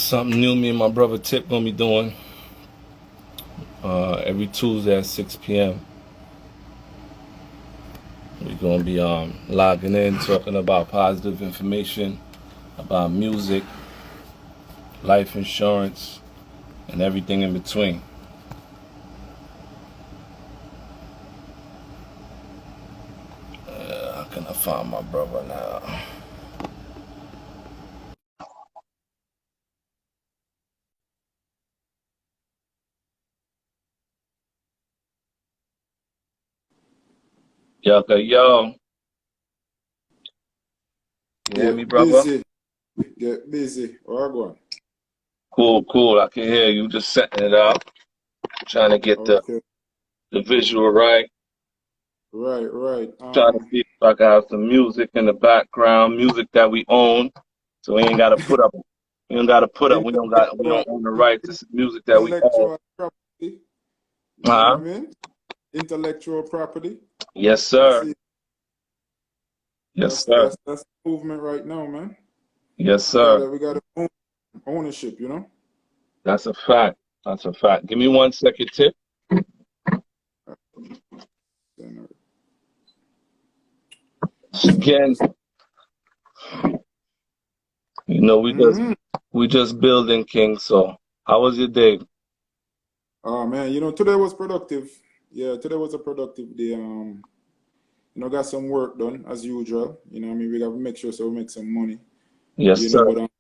Something new me and my brother Tip gonna be doing every Tuesday at 6 p.m. We're gonna be logging in, talking about positive information, about music, life insurance, and everything in between. How can I find my brother now? Yo, yo. You hear me, brother? Busy. Get busy. Wagwan. Cool. I can hear you. Just setting it up, trying to get Okay. the visual right. Right. Trying to see if I can have some music in the background, music that we own, so we ain't gotta put up. We don't gotta put up. We don't own the rights. This is music that we own. Intellectual property. You know Huh? what I mean? Intellectual property. Yes, I sir. see. Yes, sir. That's the movement right now, man. Yes, sir. We gotta own ownership, you know? That's a fact. That's a fact. Give me 1 second, Tip. Again, you know, we just building, King. So, how was your day? Oh man, today was productive. Yeah, today was a productive day. Got some work done as usual. I mean, we gotta make sure so we make some money. Yes, sir. But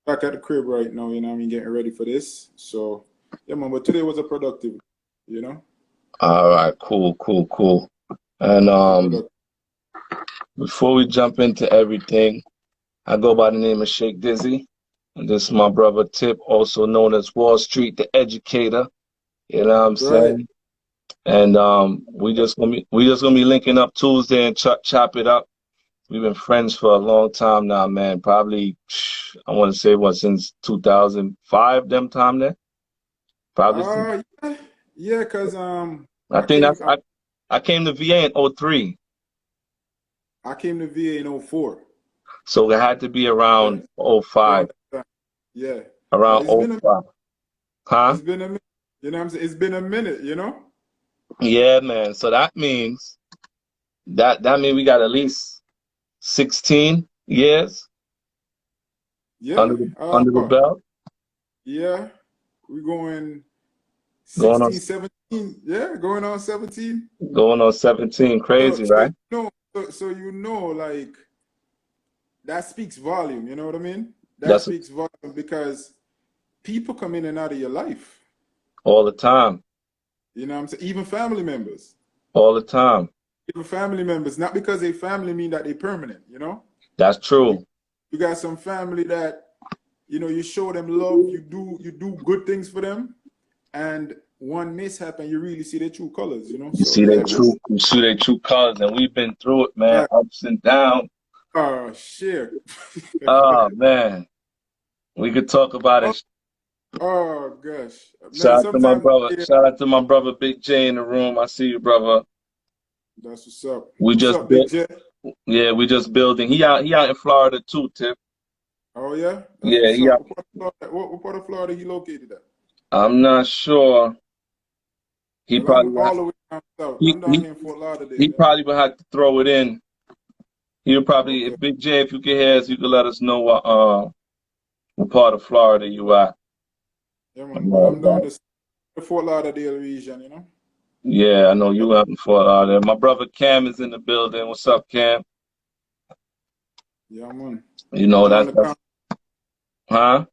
back at the crib right now, I mean, getting ready for this. So yeah, man, but today was a productive, All right, cool. And before we jump into everything, I go by the name of Shake Dizzy. And this is my brother Tip, also known as Wallstreet, the educator. You know what I'm saying? And we just gonna be linking up Tuesday and chop it up. We've been friends for a long time now, man. Probably I want to say since 2005, them time there. Probably. Yeah, cause I think I came to VA in 03. I came to VA in 04. So it had to be around 05. Yeah. Around 05. Huh? It's been a minute. You know what I'm saying? It's been a minute, Yeah, man. So that means that means we got at least 16 years under the belt. Yeah. We're going 16, 17. Yeah, going on 17. Going on 17. Crazy, right? So like that speaks volume, you know what I mean? That speaks volume because people come in and out of your life. All the time. You know what I'm saying? Even family members. All the time. Even family members. Not because they family mean that they permanent, That's true. You got some family that, you show them love, you do good things for them, and one mishap and you really see their true colors, You see their true colors, and we've been through it, man, ups and downs. Oh shit. Oh man. We could talk about it. Oh gosh. Shout out to my brother. Shout out to my brother Big J in the room. I see you, brother. That's what's up. We just building. He out in Florida too, Tip. Oh yeah? Yeah, What part of Florida he located at? I'm not sure. I'm all the way down south. I'm down here in Fort Lauderdale. He probably would have to throw it in. He'll probably, if Big J, if you can hear us, you can let us know what part of Florida you at. Yeah, man. Well, I'm down the Fort Lauderdale region, Yeah, I know you out in Fort Lauderdale. My brother Cam is in the building. What's up, Cam? Yeah, man. You know that's huh?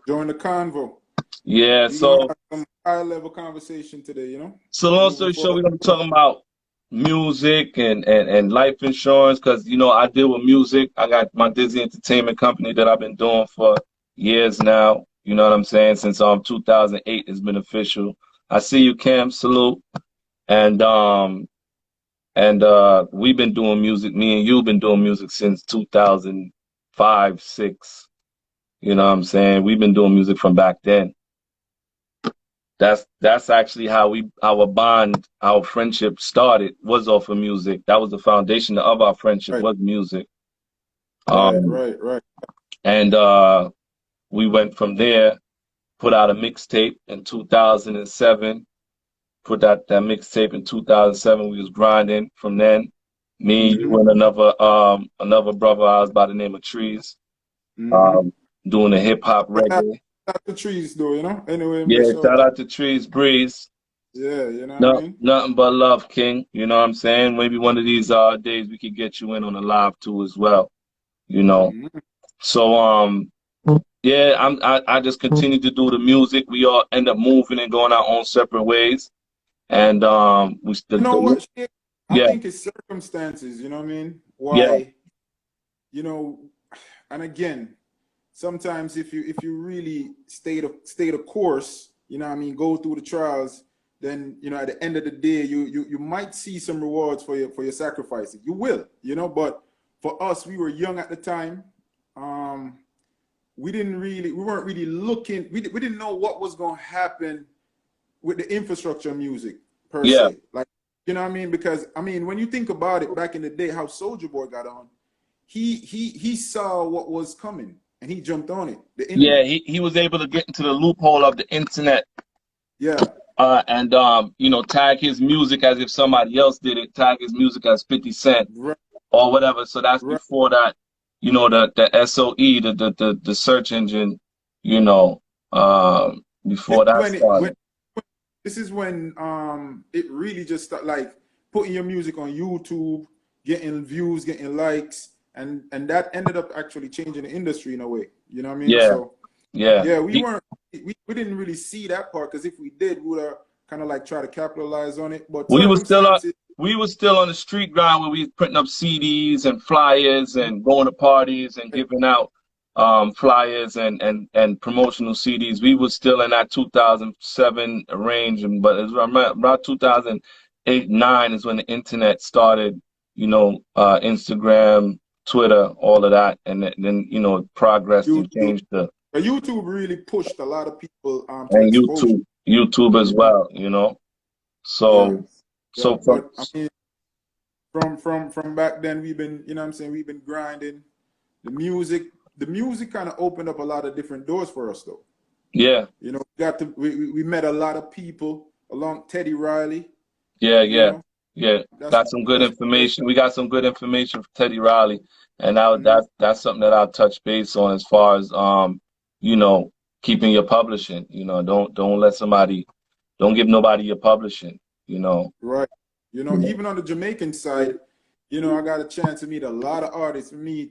Join the convo. Yeah, so have some high-level conversation today, So long story short, we're gonna be talking about music and life insurance because I deal with music. I got my Dizzy Entertainment company that I've been doing for years now. You know what I'm saying? Since 2008 has been official. I see you, Cam. Salute. And we've been doing music. Me and you've been doing music since 2005, 6. You know what I'm saying? We've been doing music from back then. That's actually how our bond, our friendship started, was off of music. That was the foundation of our friendship, was music. Right. And we went from there, put out a mixtape in 2007. Put that mixtape in 2007. We was grinding from then. Me, you, and another brother I was by the name of Trees, doing the hip hop reggae. Out the trees though, you know. Anyway, me Yeah, shout shout out. out to Trees Breeze. Yeah, you know what I No, mean? nothing but love, King. You know what I'm saying? Maybe one of these days we could get you in on a live too as well. You know. So yeah, I just continue to do the music. We all end up moving and going our own separate ways. And You know what? Shit? I yeah, think it's circumstances. You know what I mean? yeah, Why? You know, and again, sometimes if you really stay the course, you know what I mean, go through the trials, then you know at the end of the day you might see some rewards for your sacrifices. You will, you know, but for us, we were young at the time. We weren't really looking, we didn't know what was going to happen with the infrastructure of music per yeah. se. Like, you know what I mean? Because I mean, when you think about it, back in the day, how Soulja Boy got on, he saw what was coming and he jumped on it, the Yeah, internet. he was able to get into the loophole of the internet, Yeah. and you know, tag his music as if somebody else did it, tag his music as 50 Cent Right. or whatever. So that's Right. before that, you know, the SOE, the search engine, you know, This before is that started. when it really just started, like putting your music on YouTube, getting views, getting likes, and that ended up actually changing the industry in a way. You know what I mean? Yeah, So yeah. yeah, we didn't really see that part, because if we did, we would have kind of like try to capitalize on it. But We was still on circumstances, we was still on the street grind where we was putting up CDs and flyers and going to parties and giving out flyers and promotional CDs. We was still in that 2007 range, but it's about 2008, 9 is when the internet started. You know, Instagram, Twitter, all of that, and then you know it progressed and YouTube, changed the YouTube really pushed a lot of people to and exposure. YouTube as You know? well. You know, Yeah, so yeah. so from But I mean, from back then, we've been, you know what I'm saying, we've been grinding. The music, the music kind of opened up a lot of different doors for us, though. yeah. You know, we met a lot of people along Teddy Riley. Yeah, You yeah, know, yeah. that's Got some good that's where, information. We got some good information from Teddy Riley, and mhm. that's something that I'll touch base on as far as you know, keeping your publishing. You know, don't let somebody, don't give nobody your publishing. You know. Right. You know, even on the Jamaican side, you know, I got a chance to meet a lot of artists. We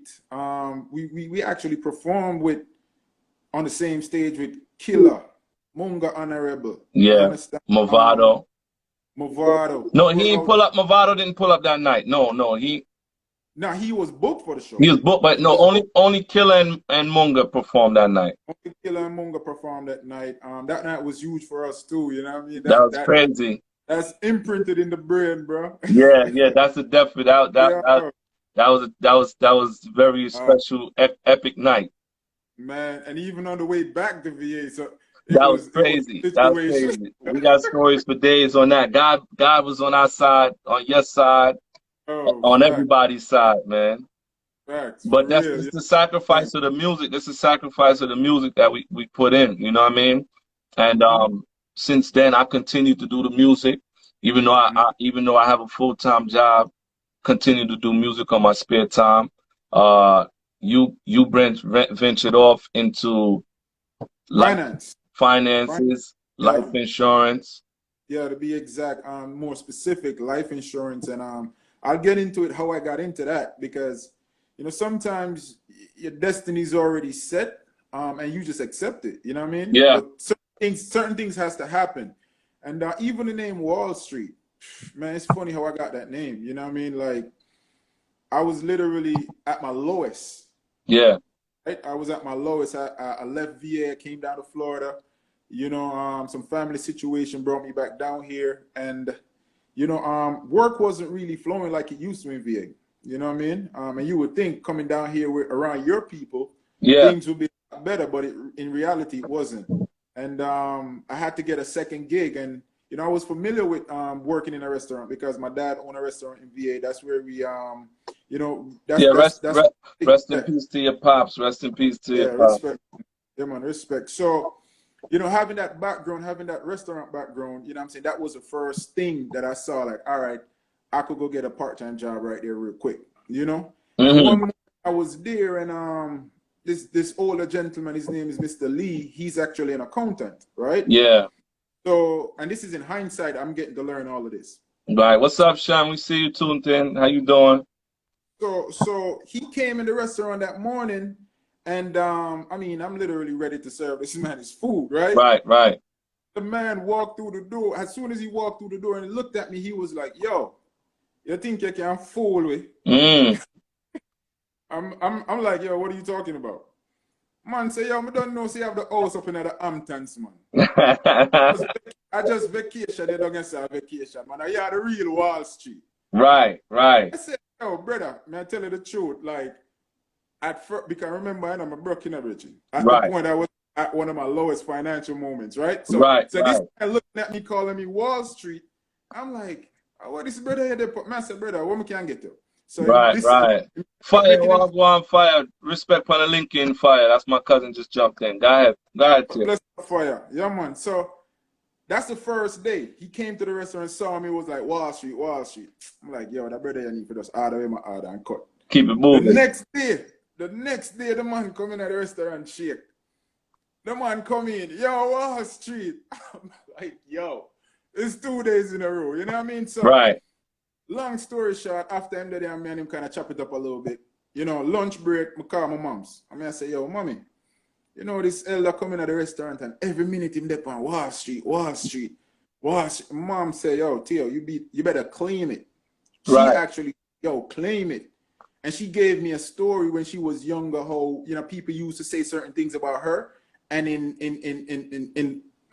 actually performed with on the same stage with Killer, Munga Honorable. You Yeah, understand? Movado. Movado. No, We were he ain't out. pull up. Movado didn't pull up that night. No, no, Now he was booked for the he show. was booked, but He no, was booked. only Killer and Munga performed that night. Only Killer and Munga performed that night. That night was huge for us too. You know what I mean? That was crazy. That's imprinted in the brain, bro. Yeah, yeah, that's a definite. Yeah, That was very uh, special, epic night. man. And even on the way back to VA, so That was it was crazy. a That was situation. crazy. We got stories for days on that. God was on our side, on your side, Oh, on everybody's side, man. facts But for that's real. it's Yeah. the sacrifice of the music. This is the sacrifice of the music that we put in. You know what I mean? And Mm-hmm. since then, I continue to do the music, even though even though I have a full-time job. Continue to do music on my spare time. Uh, ventured off into life Finance. finances, life Yeah. insurance. Yeah, to be exact, more specific, life insurance, and I'll get into it how I got into that, because you know sometimes your destiny's already set, and you just accept it. You know what I mean? Yeah, But certain things has to happen, and even the name Wall Street, man, it's funny how I got that name. You know what I mean? Like I was literally at my lowest. yeah, Right? I was at my lowest. I left VA, I came down to Florida. You know, some family situation brought me back down here, and you know, work wasn't really flowing like it used to in VA. You know what I mean? And you would think coming down here around your people, yeah, things would be better, but in reality, it wasn't. And I had to get a second gig, and you know, I was familiar with working in a restaurant because my dad owned a restaurant in VA. That's where we, you know, yeah. that's Rest yeah, in peace to your pops. Rest in peace to yeah, your pops. respect. Yeah, man, respect. So, you know, having that background, having that restaurant background, you know what I'm saying? That was the first thing that I saw, like, all right, I could go get a part-time job right there real quick, you know? And one Mm-hmm. morning I was there and this older gentleman, his name is Mr. Lee, he's actually an accountant, right? Yeah. So, and this is in hindsight, I'm getting to learn all of this. Right. What's up, Sean? We see you tuned in. How you doing? So he came in the restaurant that morning, and I mean, I'm literally ready to serve this man his food, right? Right, right. The man walked through the door. As soon as he walked through the door and he looked at me, he was like, "Yo, you think you can fool with?" Mm. I'm like, "Yo, what are you talking about?" Man say, "Yo, I don't know. See, I have the house up in the Hamptons, man. I just vacation. They don't get say vacation, man. I had the real Wall Street." Right, right, I said, "Yo, brother, may I tell you the truth? Like, at first, because remember, I'm a broken everything. At the right, point I was at one of my lowest financial moments, right? So, right, so this right, guy looking at me, calling me Wall Street. I'm like, oh, what is brother here? Man, I said, brother, what we can get to? So right, this right. Fire, making him one, one, fire. Respect for the link in fire. That's my cousin just jumped in. Go ahead, Tip. bless the fire. Yeah, man. So that's the first day. He came to the restaurant, saw me, was like, Wall Street, Wall Street. I'm like, yo, that brother, I need for just order away my order and cut. Keep it The moving. next day, the man come in at the restaurant, shake. The man come in, yo, Wall Street. I'm like, yo, it's 2 days in a row. You know what I mean? So, Right. long story short, after him, the man him kind of chop it up a little bit. You know, lunch break, I call my mom's. I say, yo, mommy, you know, this elder coming at the restaurant and every minute him there on Wall Street, Wall Street, Wall Street. Mom say, yo, Theo, you better claim it. She Right. actually, yo, claim it. And she gave me a story when she was younger, how, you know, people used to say certain things about her. And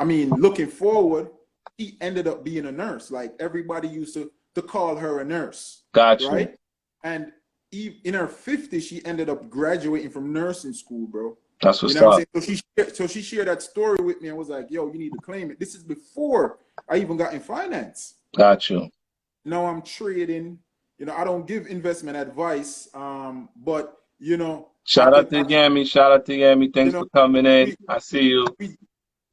I mean, looking forward, she ended up being a nurse. Like everybody used to call her a nurse. Got you. Right? And in her 50s, she ended up graduating from nursing school, bro. That's what's You know what up. I'm saying? So she shared that story with me and was like, yo, you need to claim it. This is before I even got in finance. Got you. Now I'm trading. You know, I don't give investment advice, but, you know, Shout out to Yami. Shout out to Yami. Thanks you know, for coming in. I see you.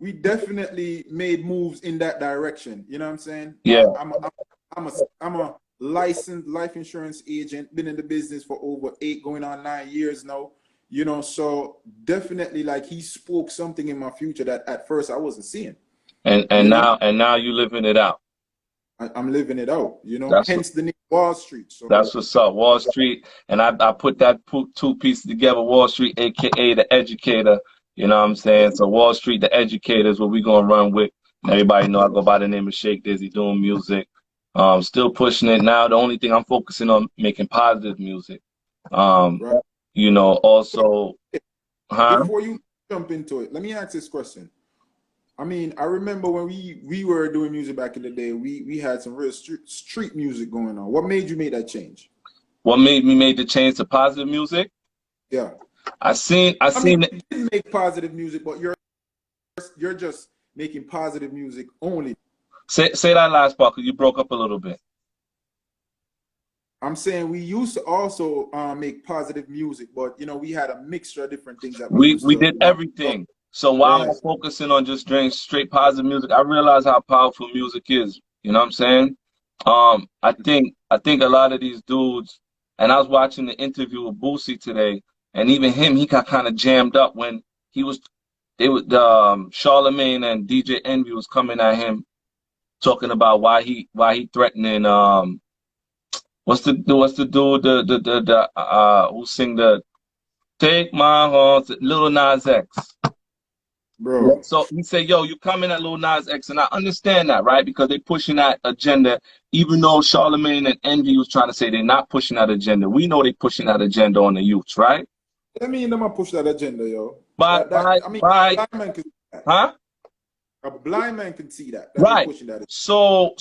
we definitely made moves in that direction. You know what I'm saying? Yeah. I'm a licensed life insurance agent. Been in the business for over 8, going on 9 years now. You know, so definitely, like, he spoke something in my future that at first I wasn't seeing. And now you living it out. I'm living it out. You know, That's hence the name Wall Street. So that's what's up, Wall Street. And I put that two pieces together, Wall Street, aka the educator. You know what I'm saying? So Wall Street, the educator is what we're gonna run with. And everybody know I go by the name of Shake Dizzy, doing music. Still pushing it now. The only thing I'm focusing on making positive music. right. You know, also, Before you jump into it, let me ask this question. I mean, I remember when we were doing music back in the day, we had some real street music going on. What made you make that change? What made me make the change to positive music? Yeah. I seen mean, it. you didn't make positive music, but you're just making positive music only. Say that last part, because you broke up a little bit. I'm saying we used to also make positive music, but you know, we had a mixture of different things that We did everything. So while I'm focusing on just doing straight positive music, I realize how powerful music is. You know what I'm saying? I think a lot of these dudes, and I was watching the interview with Boosie today, and even him, he got kind of jammed up when Charlemagne and DJ Envy was coming at him, talking about why he threatening what's the dude who sing the Take My Horse, Lil Nas X. Bro. So he said, yo, you coming at Lil Nas X, and I understand that, right? Because they pushing that agenda, even though Charlemagne and Envy was trying to say they're not pushing that agenda. We know they pushing that agenda on the youths, right? I mean, them push that agenda, yo. But blind man can see that. Huh? A blind man can see that. Right. Pushing that. So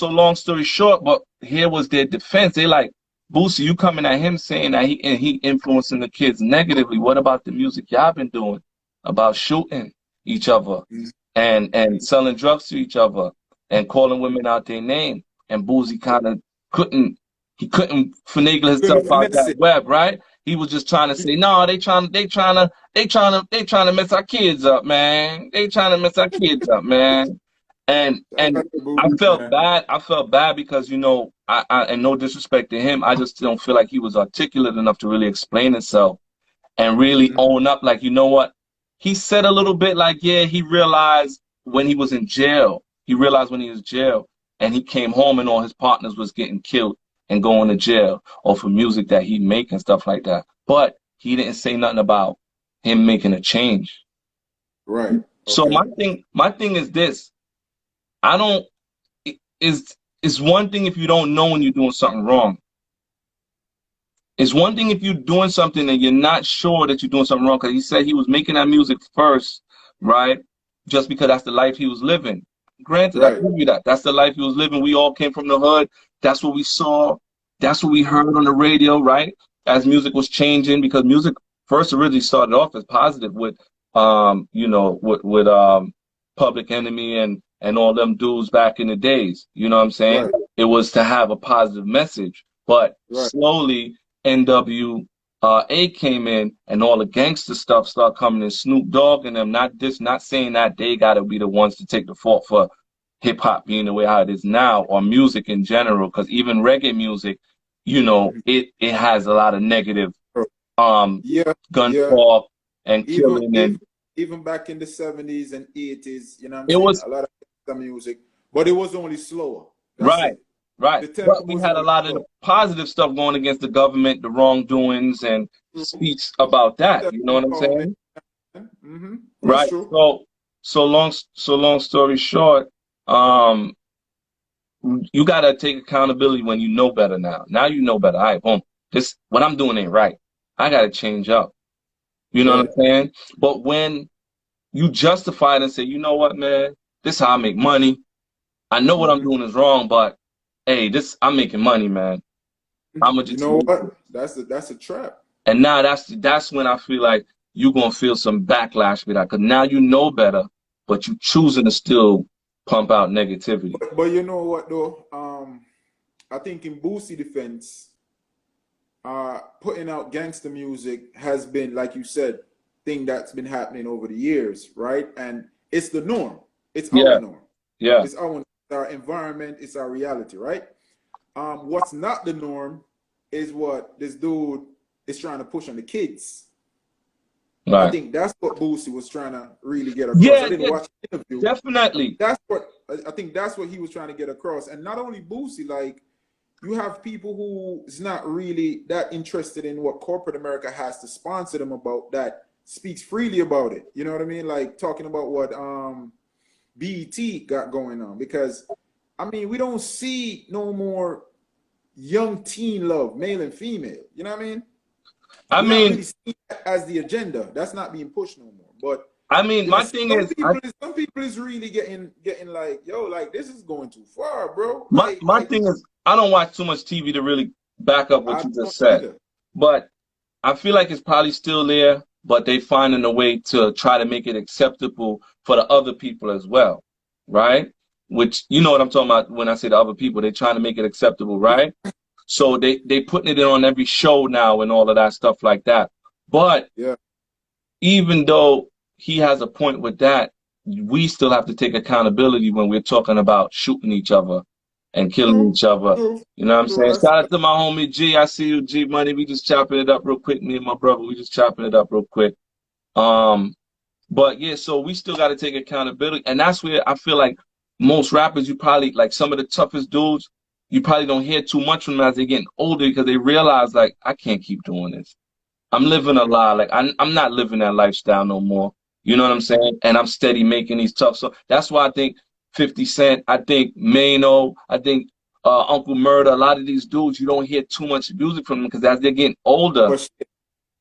long story short, but here was their defense. They like, Boosie, you coming at him saying that he influencing the kids negatively. What about the music y'all been doing about shooting each other and selling drugs to each other and calling women out their name? And Boosie kind of couldn't finagle himself out that web, right? He was just trying to say, no, they trying they trying to mess our kids up, man. They trying to mess our kids up, man. Shout And out to I Boosie, felt man. bad. I felt bad because, you know, I and no disrespect to him, I just don't feel like he was articulate enough to really explain himself and really Mhm. own up. Like, you know what? He said a little bit like, yeah, he realized when he was in jail. He realized when he was in jail and he came home and all his partners was getting killed and going to jail or for music that he make and stuff like that. But he didn't say nothing about him making a change. Right. So Okay. my thing is this. I don't is it's one thing if you don't know when you're doing something wrong. It's one thing if you're doing something and you're not sure that you're doing something wrong. Because he said he was making that music first, right? Just because that's the life he was living. Granted, I Right. give you that. That's the life he was living. We all came from the hood. That's what we saw. That's what we heard on the radio, right? As music was changing, because music first originally started off as positive with, you know, with Public Enemy and all them dudes back in the days. You know what I'm saying? Right. It was to have a positive message, but Right. slowly NWA came in and all the gangster stuff started coming in. Snoop Dogg and them, not saying that they gotta be the ones to take the fault for hip hop being the way how it is now or music in general, because even reggae music, you know, Mhm. it has a lot of negative Yeah. gun Yeah. talk and Even killing even and even back in the 70s and 80s, you know what I'm it saying? was A lot of the music, but it was only slower. That's right. it. Right. The tempo But we was had a only lot of the slow. positive stuff going against the government, the wrongdoings and speech about that. You know what I'm Empowerment. saying? Mm-hmm. That's Right. true. So long story short, um, you gotta take accountability when you know better now. Now you know better. All right, boom. This what I'm doing ain't right. I gotta change up. You know what Yeah. I'm saying? But when you justify it and say, you know what, man, this is how I make money. I know what I'm Mm-hmm. doing is wrong, but hey, this I'm making money, man. I'ma You just know make it. what? That's a trap. And now that's when I feel like you're gonna feel some backlash with that. Cause now you know better, but you choosing to still pump out negativity. But you know what though? I think in Boosie defense, putting out gangster music has been, like you said, thing that's been happening over the years, right? And it's the norm. It's our Yeah, norm. yeah. It's our environment. It's our reality, right? What's not the norm is what this dude is trying to push on the kids. I Right. think that's what Boosie was trying to really get across. I Yeah, didn't yeah, watch the interview. definitely. I think that's what he was trying to get across. And not only Boosie, like you have people who's not really that interested in what corporate America has to sponsor them about that speaks freely about it. You know what I mean? Like talking about what BET got going on. Because I mean, we don't see no more young teen love, male and female. You know what I mean? I We're not mean, really seeing that as the agenda. That's not being pushed no more. But you know, my thing is, some people is really getting like, yo, like this is going too far, bro. my thing is, I don't watch too much TV to really back up what I you don't just said, either. but I feel like it's probably still there, but they finding a way to try to make it acceptable for the other people as well, right? Which you know what I'm talking about when I say the other people, they're trying to make it acceptable, right? So they putting it on every show now and all of that stuff like that. But Yeah. even though he has a point with that, we still have to take accountability when we're talking about shooting each other and killing True. each other. True. You know what I'm True. saying? Shout out to my homie G. I see you, G Money. We just chopping it up real quick. Me and my brother, we just chopping it up real quick. Um, but yeah, so we still got to take accountability, and that's where I feel like most rappers, you probably like some of the toughest dudes, you probably don't hear too much from them as they getting older because they realize like I can't keep doing this. I'm living a lie. Like I'm not living that lifestyle no more. You know what I'm saying? And I'm steady making these tough. So that's why I think 50 Cent, I think Mano, I think Uncle Murder, a lot of these dudes, you don't hear too much music from them because as they're getting older,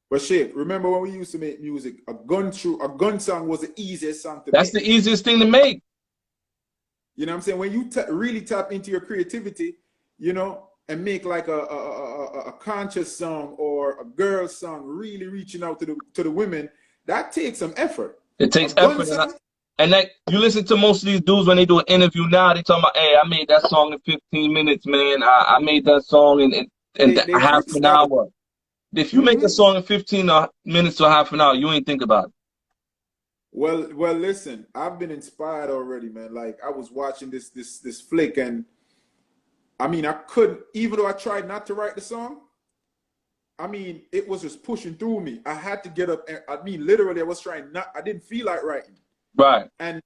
But shit, remember when we used to make music? A gun song was the easiest song to that's the make. easiest thing to make. You know what I'm saying? When you really tap into your creativity, you know, and make like a conscious song or a girl song, really reaching out to the women, that takes some effort. It A takes gun effort, song, and that you listen to most of these dudes when they do an interview now, they talking about, hey, I made that song in 15 minutes, man. I made that song in a they half an freestyle. hour. if you make a song in 15 minutes to half an hour, you ain't think about it. Well, listen, I've been inspired already, man. Like I was watching this flick, and I mean, I couldn't, even though I tried not to write the song. I mean, it was just pushing through me. I had to get up. And, I mean, literally, I was trying not. I didn't feel like writing, Right. and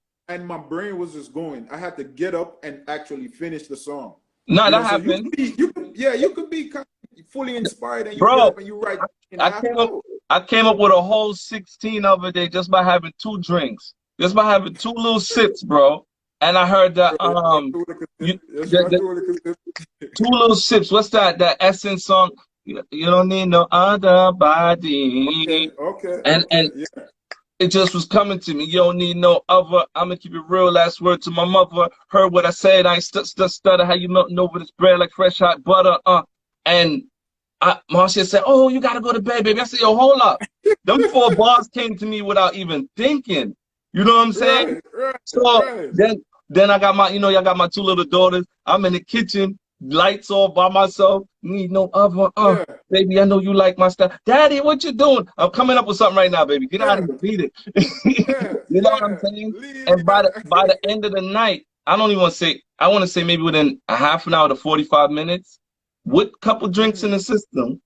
my brain was just going. I had to get up and actually finish the song. No, You that know, so happened, you could be kind of fully inspired, and you get bro. up and you write in I half came an up, hour. I came up with a whole 16 of a day just by having 2 drinks, just by having 2 little sips, bro. And I heard that you the 2 little sips. What's that? That Essence song. You don't need no other body. And Yeah. it just was coming to me. You don't need no other. I'm gonna keep it real. Last word to my mother. Heard what I said. I ain't stutter. How you melting over this bread like fresh hot butter. And Marcia said, "Oh, you gotta go to bed, baby." I said, "Yo, hold up." Them 4 bars came to me without even thinking. You know what I'm saying? So Right. then I got my, y'all got my 2 little daughters. I'm in the kitchen, lights off by myself. Need no other. Yeah, Baby, I know you like my stuff. Daddy, what you doing? I'm coming up with something right now, baby. Get out yeah, of here, beat it. yeah, You know what I'm yeah. saying? Leave And by the that. by the end of the night, I don't even want to say. I want to say maybe within a half an hour to 45 minutes, with a couple drinks in the system,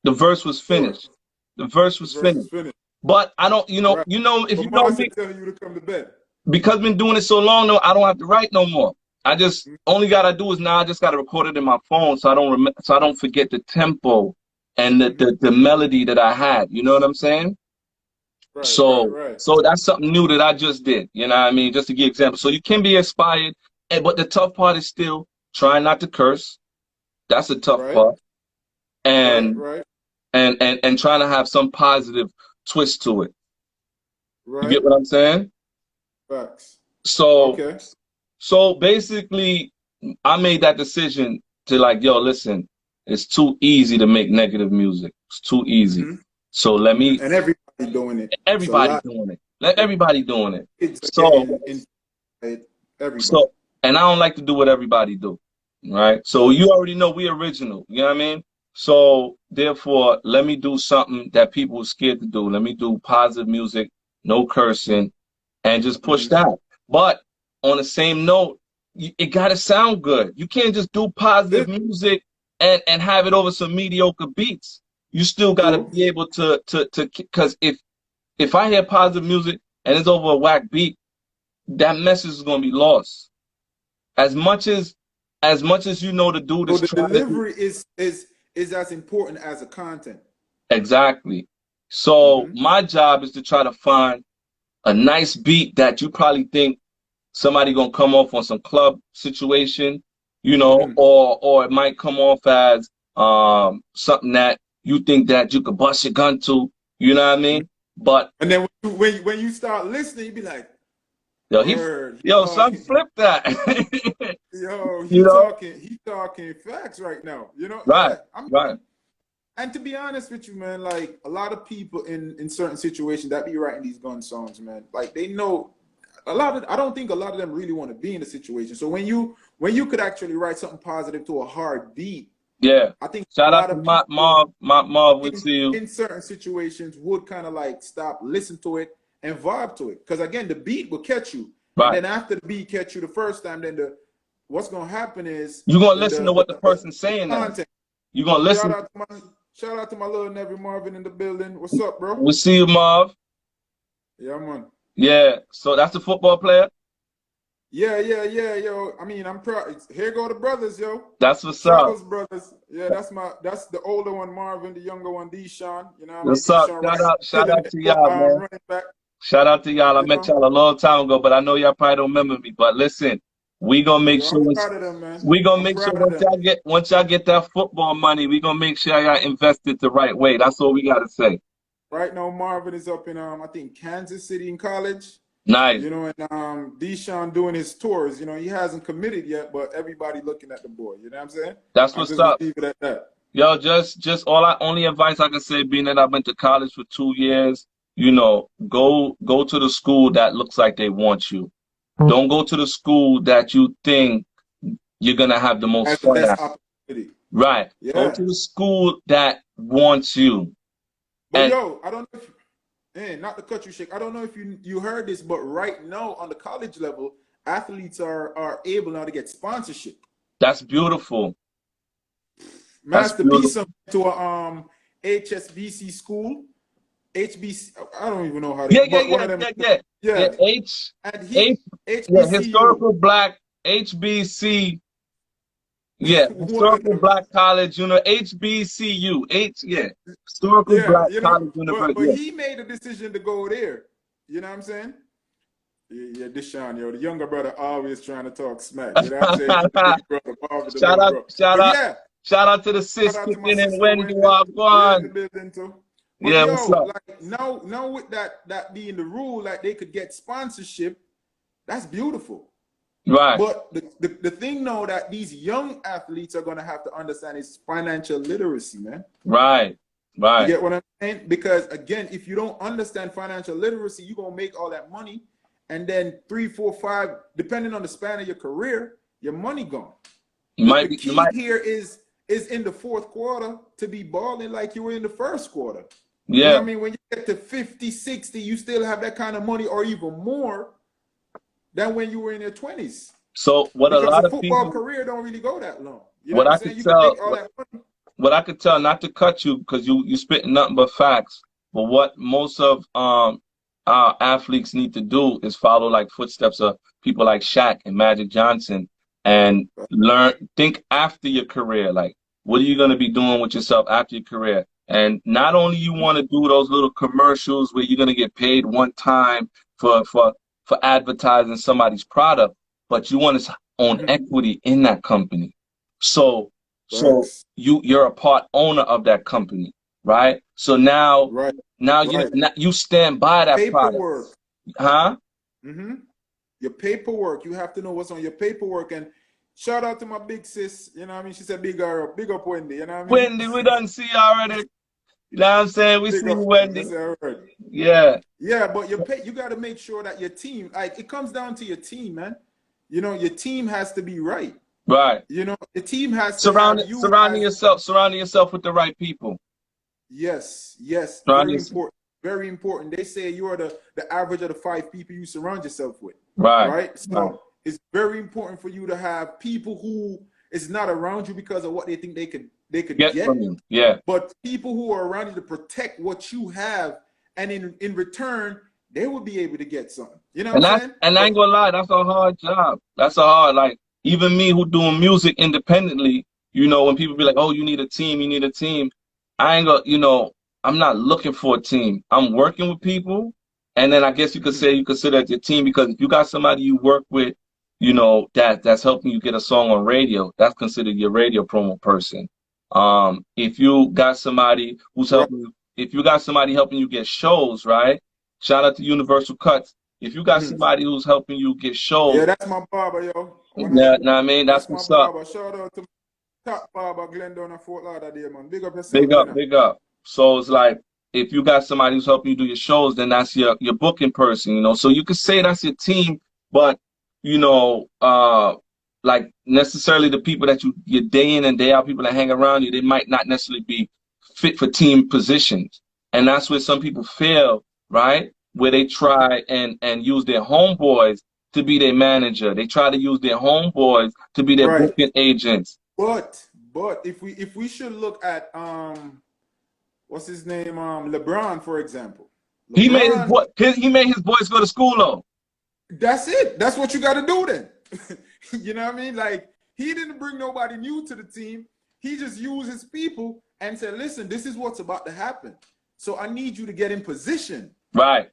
the verse was Sure. finished. The verse The was verse is finished. finished. But I don't, Right. if But you know Marcia me, telling you to come to bed. because I've been doing it so long, though, I don't have to write no more. I just only gotta do is now I just gotta record it in my phone so I don't forget the tempo and the melody that I had. You know what I'm saying? So Right. so that's something new that I just did. You know what I mean? Just to give example. So you can be inspired, but the tough part is still trying not to curse. That's a tough Right. part. And Right. and trying to have some positive twist to it. You Right. get what I'm saying? Facts. So Okay. so basically I made that decision to like, yo, listen, it's too easy to make negative music. It's too easy. So let me And everybody doing it. It's a everybody lot. doing it. Let everybody doing it. Kids are So getting into it. Everybody. so and I don't like to do what everybody do. Right? So you Facts. already know we original. You know what I mean? So therefore, let me do something that people are scared to do. Let me do positive music, no cursing, and just push that. But on the same note, it gotta sound good. You can't just do positive music and have it over some mediocre beats. You still gotta True. be able to because if I hear positive music and it's over a whack beat, that message is gonna be lost. As much as you know the dude So is the trying to do delivery is as important as the content. exactly. So my job is to try to find a nice beat that you probably think somebody gonna come off on some club situation, or it might come off as something that you think that you could bust your gun to, you know what I mean? But And then when you start listening, you be like, yo, word, he son, talking. flip that. Yo, You know? he talking facts right now. You know, Right, yeah. I right. mean, and to be honest with you, man, like a lot of people in certain situations that be writing these gun songs, man, like they know I don't think a lot of them really want to be in the situation. So when you could actually write something positive to a hard beat, Yeah. I think Shout a out lot to of people Marv with you. in certain situations would kind of like stop, listen to it, and vibe to it. Because again, the beat will catch you, and Right. then after the beat catch you the first time, then what's gonna happen is You're gonna then listen to what the person's the saying now. content. You're gonna Shout listen. out to my shout out to my little nephew Marvin in the building. What's up, bro? We see you, Marv. Yeah, man. Yeah. So that's the football player. Yeah, yo. I mean, I'm proud. Here go the brothers, yo. That's The what's up. Travels brothers. Yeah, that's the older one, Marvin. The younger one, Deshaun. You know what I mean? What's up? Deshaun Shout right out, shout killing out it. to y'all, man. Running back. Shout out to y'all. I You met know? y'all a long time ago, but I know y'all probably don't remember me. But listen, we gonna make Yo, sure I'm proud of them, man. we gonna I'm make sure proud of them. once y'all get that football money, we gonna make sure y'all invest it the right way. That's all we gotta say. Right now, Marvin is up in I think Kansas City in college. Nice. You know, and Deshaun doing his tours. You know, he hasn't committed yet, but everybody looking at the boy. You know what I'm saying? That's I'm what's just gonna up. leave it at that. Yo, just only advice I can say, being that I went to college for 2 years, go to the school that looks like they want you. Don't go to the school that you think you're gonna have the most As the fun best at. opportunity. Right. Go Yeah. to the school that wants you. But And yo, I don't know if not to cut you, Shake. I don't know if you heard this, but right now on the college level, athletes are able now to get sponsorship. that's beautiful. That's Master P beautiful. some to a HSBC school, HBC. I don't even know how they, Yeah, yeah, but one yeah, of them. yeah, yeah. Yeah, Yeah, and H, he yeah, HBCU, historical black HBC. Yeah, one of historical them. black college, HBCU. Yeah, historical Yeah, black college but university. he made a decision to go there. You know what I'm saying? Yeah, Deshaun, yo, the younger brother always trying to talk smack. You know what I'm saying? The Yeah. big brother, Bob, the shout little out, bro. shout But out, yeah, shout out to the shout sis out to my kicking in sister Wendy Wendy. Yeah, in the Wagwan. building too. But Yeah, what's yo, up? like now with that being the rule, like they could get sponsorship, that's beautiful. Right, But the thing now that these young athletes are gonna have to understand is financial literacy, man. right, You right. get what I'm saying? Because again, if you don't understand financial literacy, you're gonna make all that money, and then 3, 4, 5, depending on the span of your career, your money gone. The You key might, here is in the fourth quarter to be balling like you were in the first quarter. You know yeah. what I mean? When you get to 50, 60, you still have that kind of money or even more than when you were in your 20s. So what a Because a lot of football people, career don't really go that long. You know what what I'm I could saying? You can tell, make all that money. what I could tell, not to cut you because you spitting nothing but facts, but what most of our athletes need to do is follow like footsteps of people like Shaq and Magic Johnson and think after your career, like what are you going to be doing with yourself after your career? And not only you want to do those little commercials where you're going to get paid one time for for for advertising somebody's product, but you want to own equity in that company. So so Facts. you're a part owner of that company, right? So now Right. you Right. now you stand by that product, Paperwork. huh? Mm-hmm. Your paperwork. You have to know what's on your paperwork. And shout out to my big sis. You know what I mean? She said big up Wendy. You know what I mean? Wendy, we done see you already. You know what I'm saying? We Big see up. you, That's Wendy. all right. Yeah, Yeah, but you got to make sure that your team, like it comes down to your team, man. Your team has to be right. right. The team has to have you as Surrounding yourself with the right people. yes, yes, Surrounding very yourself. important. Very important. They say you are the average of the 5 people you surround yourself with, Right, right? right. So it's very important for you to have people who is not around you because of what they think they could Get from get, you. Yeah. but people who are around you to protect what you have, and in return they will be able to get something. You know what I'm saying? And I But ain't gonna lie, that's a hard job. That's a hard, like, even me who doing music independently, when people be like, oh, you need a team, you need a team. I ain't gonna, I'm not looking for a team. I'm working with people. And then I guess you could say you consider it your team because if you got somebody you work with, that's helping you get a song on radio, that's considered your radio promo person. If you got somebody who's right. helping you, if you got somebody helping you get shows, right? Shout out to Universal Cuts. If you got somebody who's helping you get shows, Yeah, that's my barber, yo. One of yeah, them. know what I mean? That's That's my what's up. barber. Shout out to top barber Glendon and Fort Lauderdale, man. Big up Big yourself, you up, know. big up. So it's like if you got somebody who's helping you do your shows, then that's your booking person. So you could say that's your team, but you know, uh, like necessarily the people that you day in and day out, people that hang around you, they might not necessarily be fit for team positions, and that's where some people fail, right? Where they try and use their homeboys to be their manager. They try to use their homeboys to be their Right. booking agents. But if we should look at what's his name? LeBron, for example. He made his LeBron, boy. He made his boys go to school though. that's it. That's what you gotta do then. You know what I mean? Like he didn't bring nobody new to the team. He just used his people and said, listen, this is what's about to happen. So I need you to get in position. Right.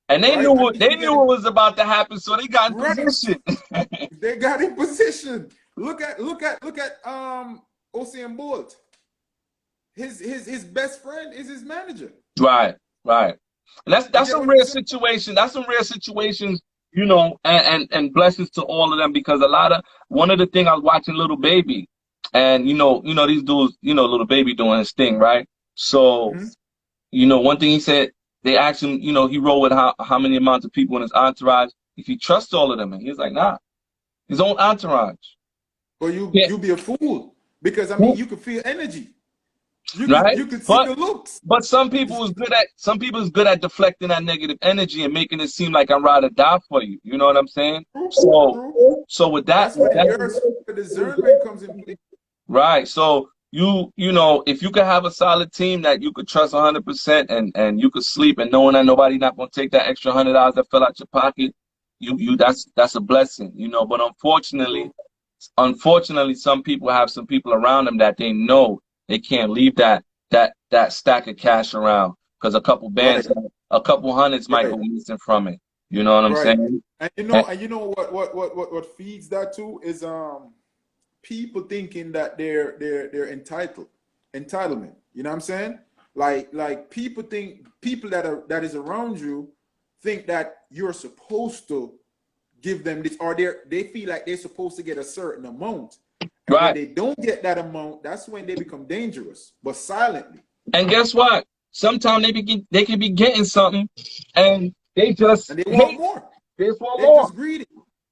And they Right? knew I what need you they to get knew in what was about to happen, so they got in right. position. They got in position. Look at Usain Bolt. His best friend is his manager. Right, right. And that's You that's get some what I'm rare saying? situation. That's some rare situations, and blessings to all of them because one of the thing I was watching Little Baby, and these dudes, Little Baby doing his thing, right? So, Mm-hmm. one thing he said, they asked him, he wrote with how many amounts of people in his entourage, if he trusts all of them, and he's like, nah, his own entourage. But you Yeah. you be a fool because I mean you could feel energy. right? You could see the looks. But some people is good at deflecting that negative energy and making it seem like I'm ride or die for you. You know what I'm saying? True, So true. with that, That's when your discernment comes in play. right. So you know, if you could have a solid team that you could trust 100% and you could sleep and knowing that nobody not gonna take that extra $100 that fell out your pocket, you that's a blessing, you know. But True. unfortunately, some people have some people around them that they know they can't leave that stack of cash around because Right, a couple hundreds might right, go missing from it. You know what I'm right. saying? And you know what feeds that too is people thinking that they're entitlement. You know what I'm saying? Like people that is around you think that you're supposed to give them this, or they feel like they're supposed to get a certain amount. And when Right. they don't get that amount, that's when they become dangerous, but silently. And guess what? Sometimes they can be getting something and they just And they want hate. more. They just want They more. just greedy.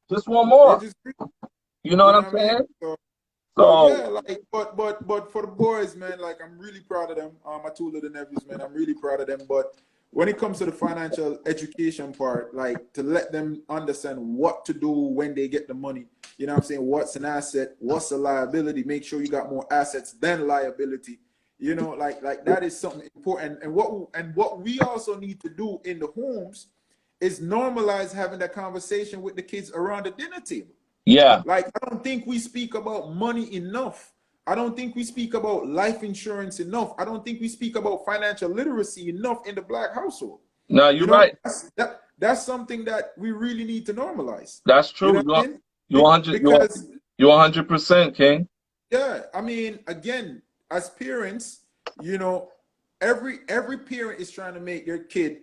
Just want They more. just greedy. You know You what know I'm what I mean? saying? So So yeah, like but for the boys, man, like I'm really proud of them. My two little nephews, man, I'm really proud of them. But when it comes to the financial education part, like to let them understand what to do when they get the money, you know what I'm saying? What's an asset? What's a liability? Make sure you got more assets than liability. You know, like that is something important. And what we also need to do in the homes is normalize having that conversation with the kids around the dinner table. yeah. Like, I don't think we speak about money enough. I don't think we speak about life insurance enough. I don't think we speak about financial literacy enough in the Black household. No, You you're know, right. that's something that we really need to normalize. That's You true. know what I mean? You 100 Because you 100%, King. yeah, I mean, again, as parents, you know, every parent is trying to make their kid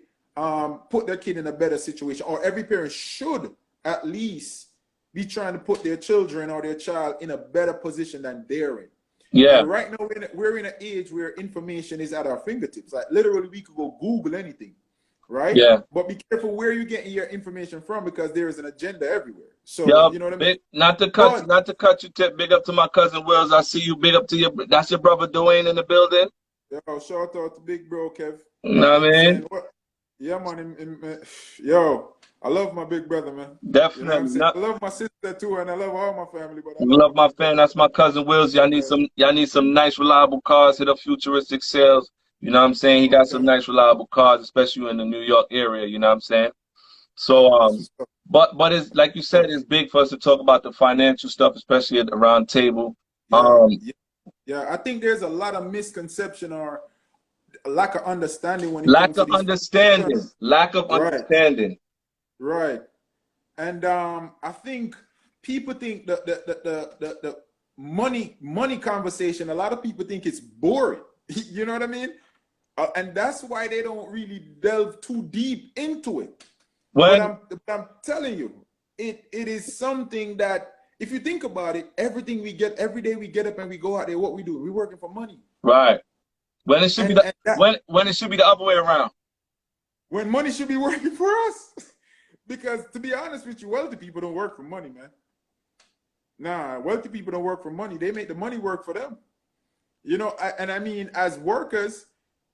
put their kid in a better situation, or every parent should at least be trying to put their children or their child in a better position than they're in. Yeah. And right now we're in an age where information is at our fingertips. Like literally, we could go Google anything, right? Yeah. But be careful where you're getting your information from because there is an agenda everywhere. So Yeah, you know what I mean. big, But not to cut you, Tip. Big up to my cousin Wills. I see you. Big up to that's your brother Dwayne in the building. yo, shout out to Big Bro Kev. You know You what know what I I'm mean? saying? What? Yeah, man. Yo, I love my big brother, man. You know what I'm Definitely. saying? Not, I love my sister too, and I love all my family, but I you love my love my big fan. brother. That's my cousin Wills. Y'all need some nice, reliable cars. Hit up futuristic sales. You know what I'm saying? He got some Okay. nice, reliable cars, especially in the New York area. You know what I'm saying? So, Yeah, that's what's up. but it's like you said, it's big for us to talk about the financial stuff, especially at the round table. Yeah, Um, yeah, yeah. I think there's a lot of misconception or a lack of understanding when it lack comes to of these understanding, conversations. lack of Right, understanding. right. And I think people think the money conversation. A lot of people think it's boring. You know what I mean? And that's why they don't really delve too deep into it. When But I'm telling you, it is something that if you think about it, everything we get every day we get up and we go out there, what we do, we're working for money. right, when it should be And that when it should be the other way around. when money should be working for us. Because to be honest with you, wealthy people don't work for money, man. Nah, wealthy people don't work for money. They make the money work for them. You know, and I mean, as workers,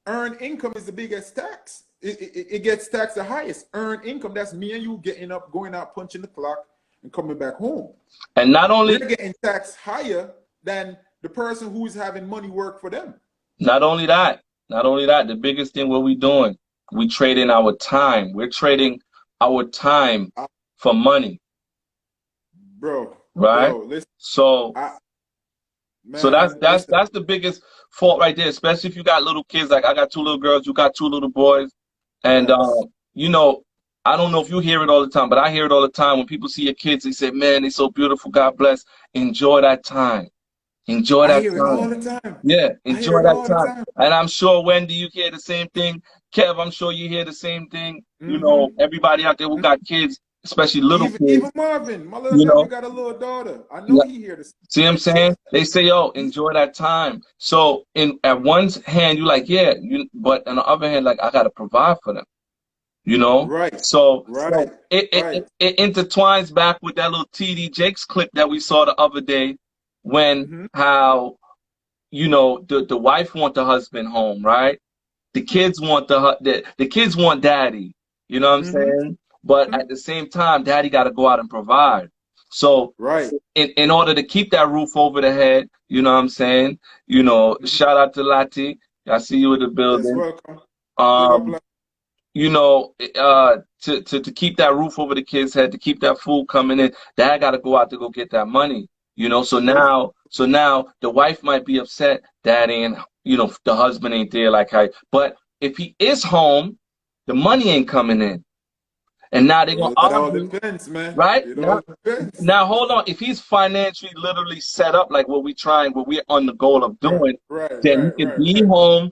earned income is the biggest tax. It gets taxed the highest. Earned income, that's me and you getting up, going out, punching the clock, and coming back home. And They're getting taxed higher than the person who is having money work for them. not only that, the biggest thing what we doing, we trading our time. We're trading our time I, for money, bro, right? listen, So I, so man, listen, that's the biggest fault right there, especially if you got little kids. Like I got two little girls, you got two little boys, and yes. you know, I don't know if you hear it all the time, but I hear it all the time when people see your kids. They say, "Man, they're so beautiful. God bless. Enjoy that time. Enjoy I that hear it all time. the time. Yeah, I hear enjoy it that all the time." time. And I'm sure Wendy, you hear the same thing. Kev, I'm sure you hear the same thing. You Mm-hmm. know, everybody out there who got kids, especially little Even kids. Marvin, my little You nephew know, got a little daughter. I know yeah. he hear this. See what I'm So saying? They say, "Yo, he, enjoy that time." So, in at one hand, you like, yeah, but on the other hand, like, I gotta provide for them. You know, right, so right, it right. it intertwines back with that little TD Jakes clip that we saw the other day when Mm-hmm. how you know, the wife want the husband home, right? The kids want the kids want daddy. You know what I'm Mm-hmm. saying? But at the same time, daddy got to go out and provide. So Right. in order to keep that roof over the head, you know what I'm saying? You know, Mm-hmm. shout out to Lati. I see you in the Yes, building. welcome. Big up, Um, like, you know, to keep that roof over the kid's head, to keep that food coming in, dad got to go out to go get that money. You know, yeah. so now the wife might be upset that ain't, you know, the husband ain't there like how. But if he is home, the money ain't coming in, and now they're gonna Well, that all argue, depends, man. right? It all Now, depends. now hold on. If he's financially, literally set up like what we're on the goal of Right, doing, right, then he right, can right, be right. home,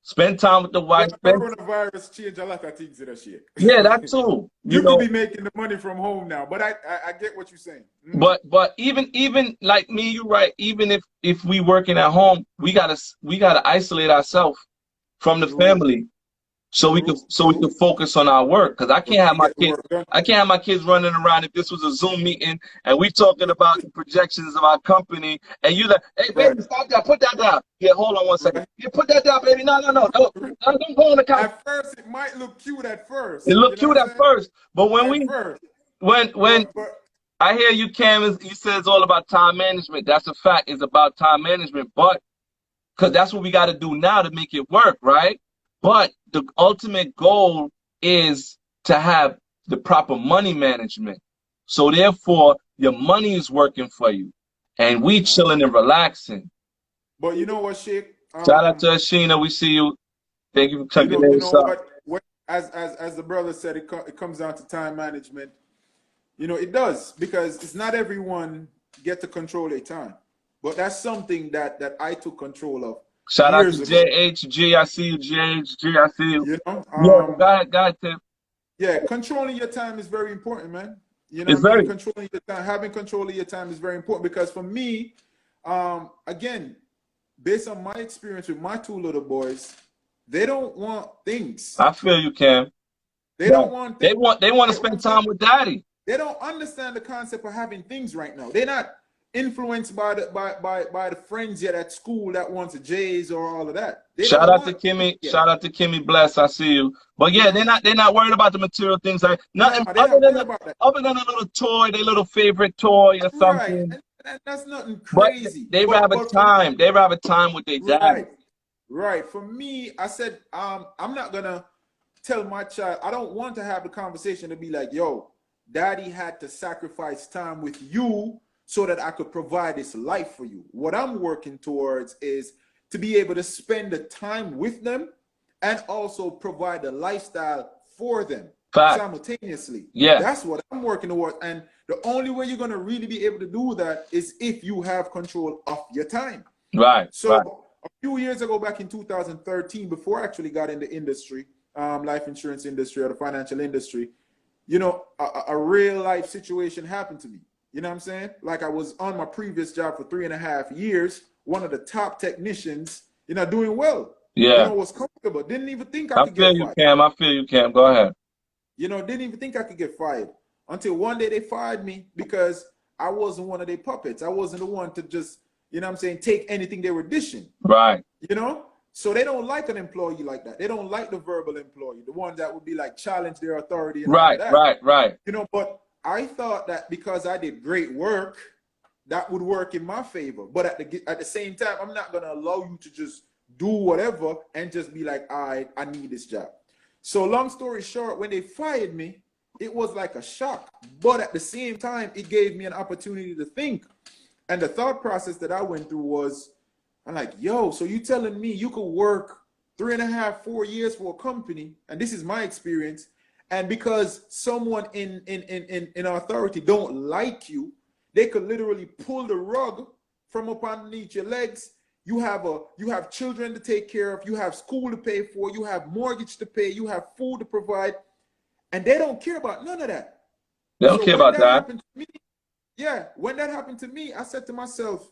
spend time with the Yeah, wife, spend. coronavirus changed a lot of things in that shit. Yeah, that too. You You could know, be making the money from home now, but I get what you're saying. Hmm. but even like me, you right. Even if we working at home, we gotta isolate ourselves from the True, family true, so we true. can focus on our work. Because So we can get the work done. I can't have my kids running around if this was a Zoom meeting and we talking about the projections of our company and you like, hey Right, baby, stop that, put that down. Yeah, hold on one second. right. Yeah, put that down, baby. No, no, no, no, no, don't go on the couch. At first, it might look cute at It first. look You know cute what at I'm saying? first, but At first, when but I hear you, Cam, you said it's all about time management. That's a fact. It's about time management, but because that's what we got to do now to make it work, right? But the ultimate goal is to have the proper money management. So therefore, your money is working for you, and we chilling and relaxing. but you know what, Shake? Shout out to Ashina. We see you. Thank you for checking in. You What's know up? what? As the brother said, it comes down to time management. You know, it does because it's not everyone get to control their time. But that's something that I took control of Shout out to years ago. JHG. I see you, JHG. I see you. You know, Yeah, go ahead, Tim. yeah, controlling your time is very important, man. You know It's what I mean? very Controlling your time, having control of your time is very important because for me, again, based on my experience with my two little boys, they don't want things. I feel you, Cam. They But don't want things. they want to Get what I'm spend saying? time with daddy. They don't understand the concept of having things right now. They're not influenced by the friends yet at school that wants a J's or all of that. They Shout don't out to want things Kimmy. yet. Shout out to Kimmy Bless. I see you. But You yeah, know? they're not worried about the material things like No, nothing they're not worried about that. other than a little toy, their little favorite toy or Right. something. And that's nothing But crazy. they rather But for time. They rather time with their daddy. right, right. For me, I said, I'm not gonna tell my child, I don't want to have the conversation to be like, yo, daddy had to sacrifice time with you so that I could provide this life for you. What I'm working towards is to be able to spend the time with them and also provide the lifestyle for them Fact. simultaneously. Yeah. That's what I'm working towards. And the only way you're going to really be able to do that is if you have control of your time. Right. So Right. a few years ago, back in 2013, before I actually got in the industry, life insurance industry or the financial industry, you know, a real life situation happened to me. You know what I'm saying? Like I was on my previous job for 3.5 years, one of the top technicians, you know, doing well. You Yeah. know, was comfortable. Didn't even think I I could feel get you, fired. Cam. I feel you, Cam. Go ahead. You know, didn't even think I could get fired until one day they fired me because I wasn't one of their puppets. I wasn't the one to just, you know what I'm saying, take anything they were dishing. Right. You know, so they don't like an employee like that. They don't like the verbal employee, the one that would be like challenge their authority and all of Right. that. Right. Right. You know, but I thought that because I did great work, that would work in my favor. But at the same time, I'm not gonna allow you to just do whatever and just be like, I need this job. So long story short, when they fired me, it was like a shock. But at the same time, it gave me an opportunity to think. And the thought process that I went through was, I'm like, yo, so you telling me you could work 3.5, 4 years for a company, and this is my experience, and because someone in authority don't like you, they could literally pull the rug from up underneath your legs. You have children to take care of, you have school to pay for, you have mortgage to pay, you have food to provide, and they don't care about none of that. They don't So care when about that that. happened to me, yeah, when that happened to me, I said to myself,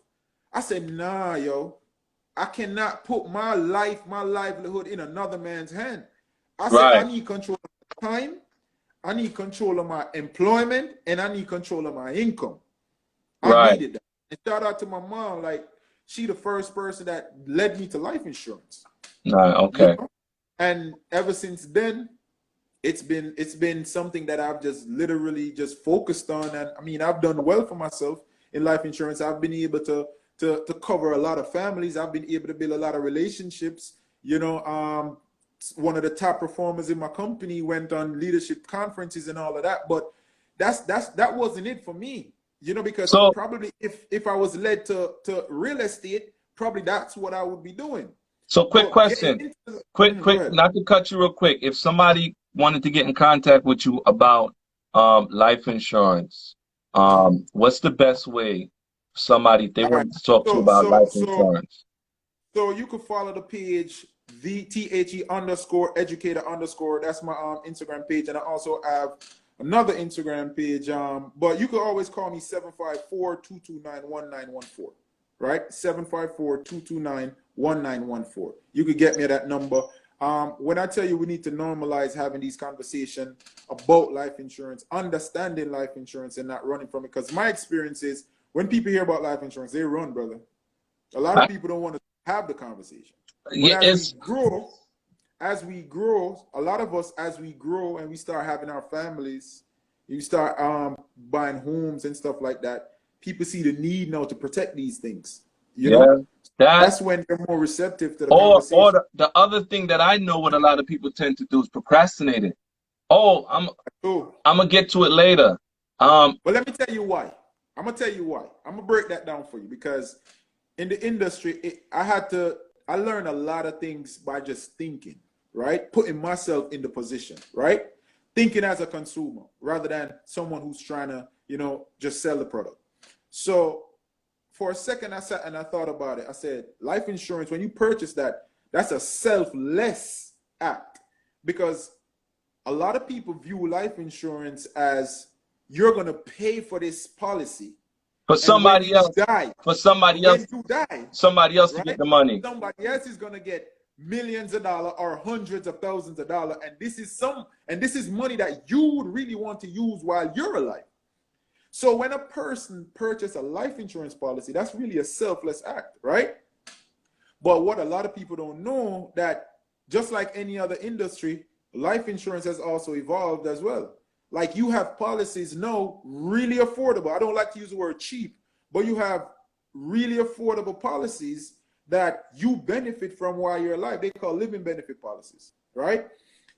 I said, nah, yo, I cannot put my life, my livelihood in another man's hand. I said, I Right. need control of my time, I need control of my employment, and I need control of my income. I Right. needed that. And shout out to my mom. Like, she the first person that led me to life insurance. You Okay. know? And ever since then, it's been something that I've just literally just focused on. And I mean, I've done well for myself in life insurance. I've been able to cover a lot of families. I've been able to build a lot of relationships. You know, one of the top performers in my company went on leadership conferences and all of that. But that wasn't it for me. You know, because So probably if I was led to real estate, probably that's what I would be doing. so quick But getting question. into go Quick, ahead. not to cut you real quick. If somebody wanted to get in contact with you about life insurance, what's the best way somebody if they All right. wanted to talk to you So about so life so insurance? so you could follow the page the THE_educator_. That's my Instagram page, and I also have another Instagram page. But you could always call me 754-229-1914. Right? 754-229-1914. You could get me at that number. When I tell you we need to normalize having these conversations about life insurance, understanding life insurance and not running from it. Because my experience is when people hear about life insurance, they run, brother. A lot of people don't want to have the conversation. But Yeah, it's as we grow, a lot of us, as we grow and we start having our families, you start buying homes and stuff like that, people see the need now to protect these things. You yeah. know, That that's when they're more receptive to the or conversation. the other thing that I know what a lot of people tend to do is procrastinating. Oh, So, I'm gonna get to it later. but let me tell you why. I'm gonna tell you why. I'm gonna break that down for you because in the industry, I learned a lot of things by just thinking, right? Putting myself in the position, right? Thinking as a consumer rather than someone who's trying to, just sell the product. So for a second, I sat and I thought about it. I said, life insurance, when you purchase that, that's a selfless act because a lot of people view life insurance as you're going to pay for this policy. for And when somebody you else, die, for somebody else, somebody else to get right? the money. Somebody else is gonna get millions of dollars or hundreds of thousands of dollars, and this is money that you would really want to use while you're alive. So when a person purchases a life insurance policy, that's really a selfless act, right? But what a lot of people don't know that just like any other industry, life insurance has also evolved as well. Like you have policies now really affordable. I don't like to use the word cheap, but you have really affordable policies that you benefit from while you're alive. They call living benefit policies, right?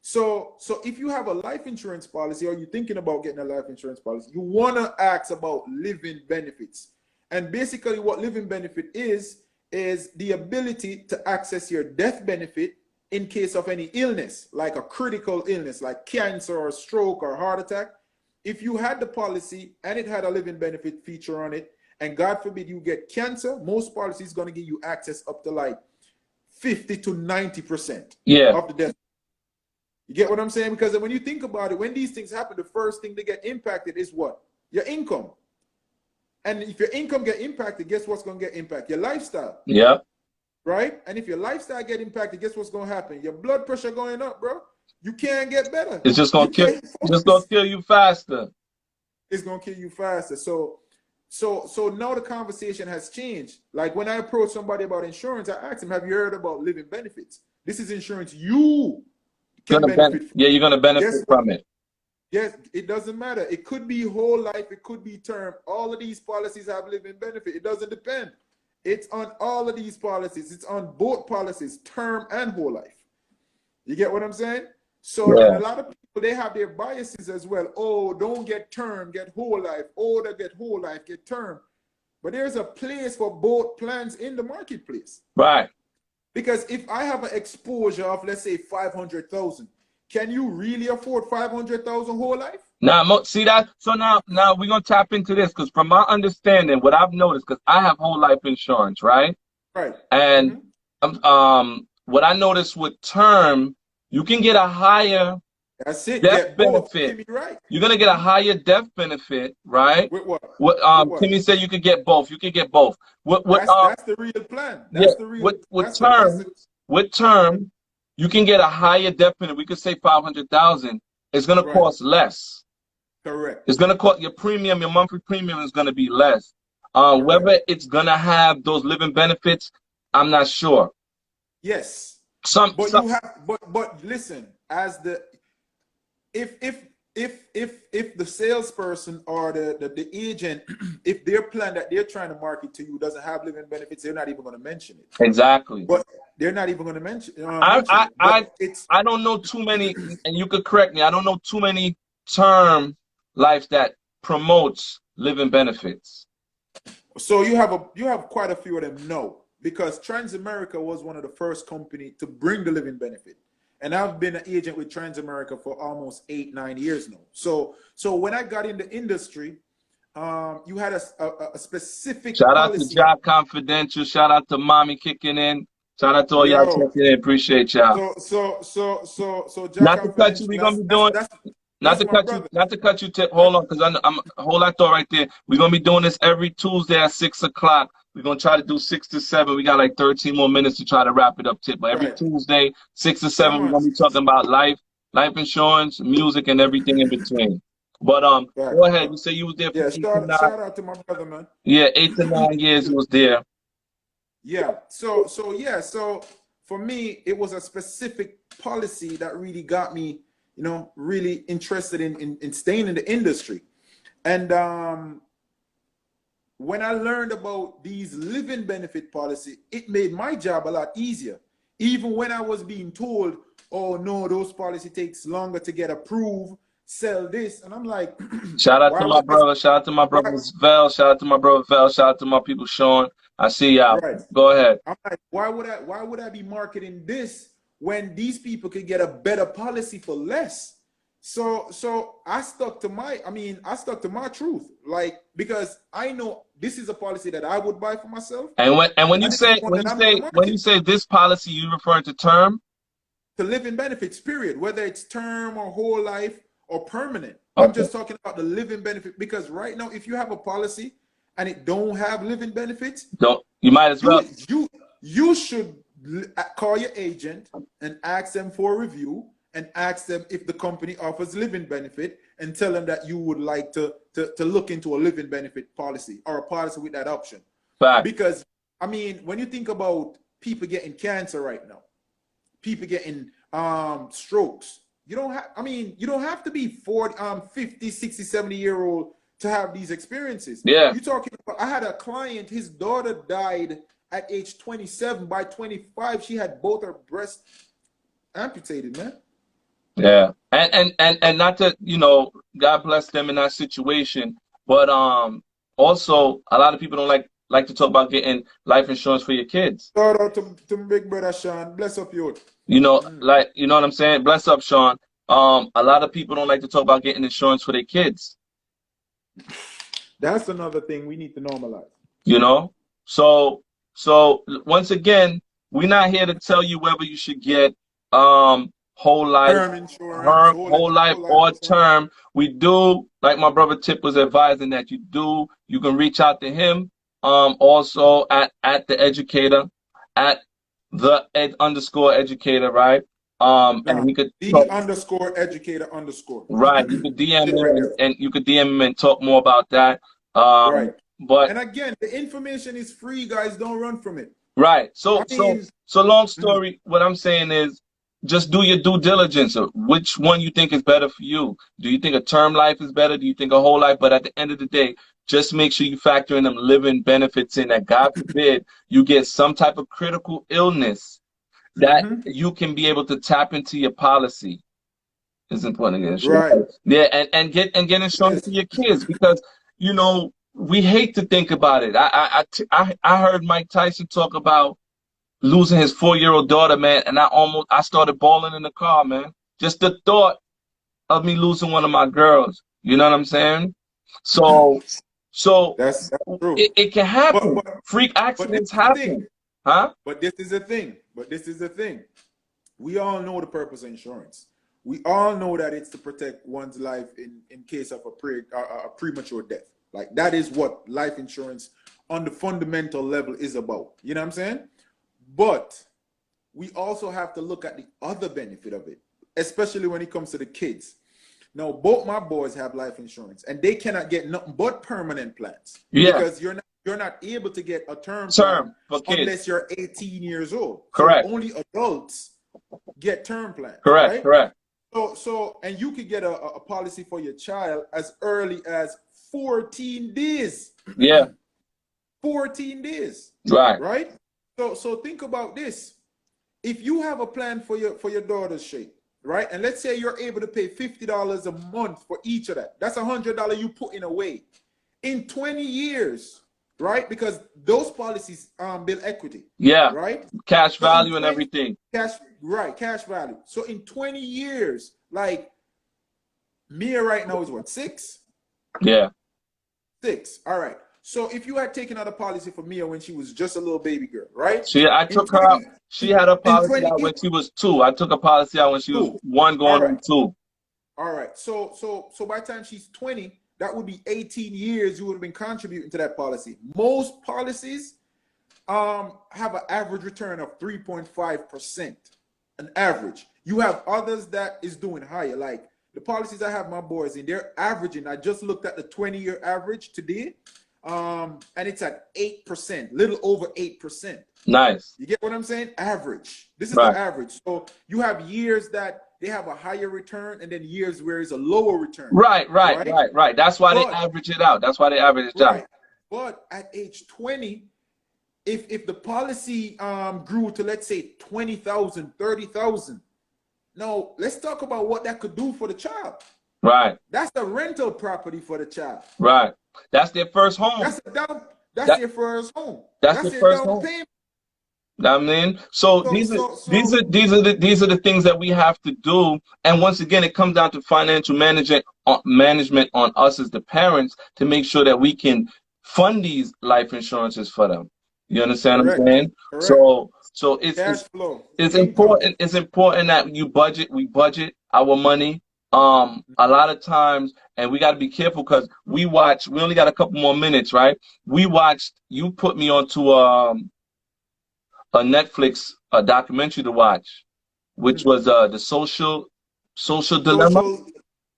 So if you have a life insurance policy or you're thinking about getting a life insurance policy, you want to ask about living benefits. And basically what living benefit is the ability to access your death benefit in case of any illness, like a critical illness, like cancer or stroke or heart attack. If you had the policy and it had a living benefit feature on it, and God forbid you get cancer, most policies going to give you access up to like 50 to 90% Yeah, of the death. You get what I'm saying? Because when you think about it, when these things happen, the first thing they get impacted is what? Your income. And if your income get impacted, guess what's going to get impacted? Your lifestyle. yeah. Right? And if your lifestyle get impacted, guess what's going to happen? Your blood pressure going up, bro. You can't get better. It's just You gonna kill, can't just gonna focus. kill you faster. It's going to kill you faster. So now the conversation has changed. Like when I approach somebody about insurance, I ask them, have you heard about living benefits? This is insurance you can benefit from. Yeah, you're gonna benefit Guess what? from it. Yes, it doesn't matter. It could be whole life, it could be term. All of these policies have living benefit. It doesn't depend. It's on all of these policies. It's on both policies, term and whole life. You get what I'm saying? So, and Yeah, a lot of people, they have their biases as well. Oh, don't get term, get whole life. Oh, they get whole life, get term. But there's a place for both plans in the marketplace. right. Because if I have an exposure of, let's say, 500,000, can you really afford 500,000 whole life? Now, see that? So now we're gonna tap into this because from my understanding, what I've noticed, because I have whole life insurance, right? Right. And Mm-hmm. what I noticed with term, you can get a higher That's it. death Get both. benefit. Timmy, right? You're gonna get a higher death benefit, right? With what? What With what? Timmy said you could get both. You could get both. That's the real plan. Yeah, That's the real. with term, you can get a higher death benefit. We could say 500,000. It's gonna Right. cost less. Correct. It's gonna cost your premium. Your monthly premium is gonna be less. Right. Whether it's gonna have those living benefits, I'm not sure. Yes. Some, But some you have but listen, as the if if if the salesperson or the agent, if their plan that they're trying to market to you doesn't have living benefits, they're not even going to mention it. exactly. But they're not even going to I, mention I it. But I it's I don't know too many, and you could correct me. I don't know too many term life that promotes living benefits. so you have quite a few of them. No, because Transamerica was one of the first company to bring the living benefit, and I've been an agent with Transamerica for almost 8-9 years now. So when I got in the industry, you had a specific Shout out to policy. Job Confidential. Shout out to Mommy kicking in. Shout out to all y'all Yo, checking in. Appreciate y'all. so Jack Not to cut you, Confidential. we're gonna be doing. Not That's to my cut you, brother. not to cut you. I, Hold on, because I'm hold that thought right there. We're gonna be doing this every Tuesday at 6 o'clock. We're gonna try to do 6 to 7. We got like 13 more minutes to try to wrap it up, Tip. But every right. Tuesday, six to Yeah, seven, we're man. gonna be talking about life insurance, music, and everything in between. But Right. go ahead. You say you was there for Yeah. 8 to 9. Shout out to my brother, man. Yeah, 8 to 9 years you was there. Yeah. So for me, it was a specific policy that really got me, really interested in staying in the industry. And when I learned about these living benefit policy, it made my job a lot easier. Even when I was being told, "Oh no, those policy takes longer to get approved, sell this," and I'm like, Shout out to "Why my would I? brother. Shout out to my Why? brother Vel. Shout out to my brother Vel. Shout out to my people Sean. I see y'all. Right?" Go ahead. I'm like, why would I be marketing this when these people could get a better policy for less? So I stuck to my truth. Like, because I know this is a policy that I would buy for myself, And when and you this is say one when that you I'm gonna say when you market say this policy, you referring to term? to living benefits, period. Whether it's term or whole life or permanent. I'm Okay. just talking about the living benefit, because right now, if you have a policy and it don't have living benefits, Don't you might as well. you you should call your agent and ask them for a review, and ask them if the company offers living benefit, and tell them that you would like to look into a living benefit policy, or a policy with that option. Fact. Because when you think about people getting cancer right now, people getting strokes, you don't have to be 40, 50, 60, 70-year old to have these experiences. Yeah. You talking about, I had a client, his daughter died at age 27. By 25, she had both her breasts amputated, man. Yeah. And not to, God bless them in that situation. But also a lot of people don't like to talk about getting life insurance for your kids. Shout out to my big brother Sean. Bless up you. Like you know what I'm saying? Bless up, Sean. A lot of people don't like to talk about getting insurance for their kids. That's another thing we need to normalize. You know? So once again, we're not here to tell you whether you should get whole life, Term insurance, whole life whole life or insurance. term. We do, like my brother Tip was advising, that you can reach out to him also at the educator, at the ed underscore educator, right? And Now, he could the talk. underscore educator underscore. Right, you could DM Get it him right and, there. and you could DM him and talk more about that. Right. But And again, the information is free, guys. Don't run from it. right, I mean, so long mhm. story. What I'm saying is, just do your due diligence. Of which one you think is better for you? Do you think a term life is better? Do you think a whole life? But at the end of the day, just make sure you factor in them living benefits in that. God forbid you get some type of critical illness that you can be able to tap into your policy. It's important to get Right. insurance. Yeah, and get It insurance for is. your kids because we hate to think about it. I heard Mike Tyson talk about losing his 4-year-old daughter, man, and I started bawling in the car, man. Just the thought of me losing one of my girls. You know what I'm saying? So so That's true. it can But happen. but Freak but this accidents is the thing. happen, huh? But this is the thing. But this is the thing. We all know the purpose of insurance. We all know that it's to protect one's life in case of a premature death. Like, that is what life insurance on the fundamental level is about. You know what I'm saying? But we also have to look at the other benefit of it, especially when it comes to the kids. Now, both my boys have life insurance, and they cannot get nothing but permanent plans, Yeah. because you're not able to get a term plan Term for kids. unless you're 18 years old. Correct. So only adults get term plans, Correct. right? Correct. So and you could get a policy for your child as early as 14 days. Yeah. 14 days. Right. Right? So think about this. If you have a plan for your daughter's Shake, right? And let's say you're able to pay $50 a month for each of that. That's $100 you put in away. In 20 years, right? Because those policies build equity. Yeah. Right? Cash So value and everything. Cash value. So in 20 years, like Mia right now is what, 6? Yeah. 6. All right. So if you had taken out a policy for Mia when she was just a little baby girl, right? I took her out. She had a policy out when she was 2. I took a policy out when she was 1 going on 2. All right. So by the time she's 20, that would be 18 years you would have been contributing to that policy. Most policies have an average return of 3.5%. An average. You have others that is doing higher. Like the policies I have my boys in, they're averaging. I just looked at the 20-year average today. And it's at 8%, little over 8%. Nice. You get what I'm saying? Average. This is right. the average. So you have years that they have a higher return, and then years where it's a lower return. Right. That's why they average it out. That's why they average it out. But at age 20, if the policy grew to, let's say, 20,000, 30,000, now let's talk about what that could do for the child. Right. That's the rental property for the child. Right. That's their first home. That's their first home. That's their first home. Payment. I mean, these are the things that we have to do. And once again, it comes down to financial management on us as the parents to make sure that we can fund these life insurances for them. You understand what I'm saying? Correct. So it's important. It's important that we budget our money. A lot of times, and we got to be careful because we only got a couple more minutes, right? You put me onto a Netflix documentary to watch, which was the social dilemma.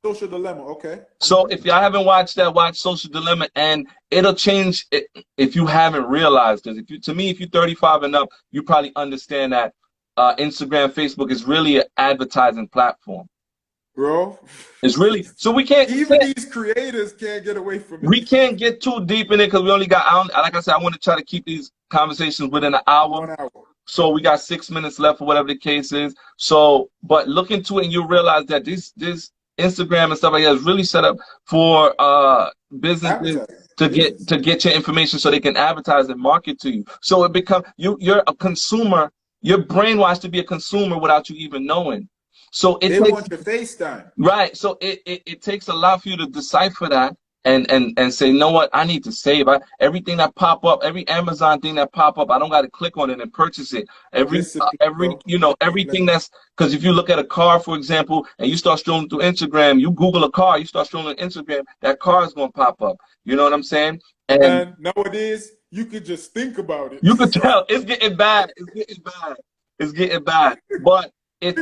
Social dilemma, okay. So if y'all haven't watched that, watch Social Dilemma, and it'll change it if you haven't realized this. If you're 35 and up, you probably understand that Instagram, Facebook is really an advertising platform. Bro, it's really we can't these creators can't get away from it. We can't get too deep in it because we only got, like I said, I want to try to keep these conversations within an hour. 1 hour. So we got 6 minutes left or whatever the case is. So, but look into it and you realize that this Instagram and stuff like that is really set up for businesses to get your information so they can advertise and market to you. So it becomes you're a consumer. You're brainwashed to be a consumer without you even knowing. So they want your FaceTime. Right. So it takes a lot for you to decipher that and say, you know what, I need to save. Everything that pop up, every Amazon thing that pop up, I don't got to click on it and purchase it. Everything that's, because if you look at a car, for example, and you start strolling through Instagram, you Google a car, you start strolling Instagram, that car is going to pop up. You know what I'm saying? And nowadays, you could just think about it. You could tell it's getting bad. It's getting bad. But it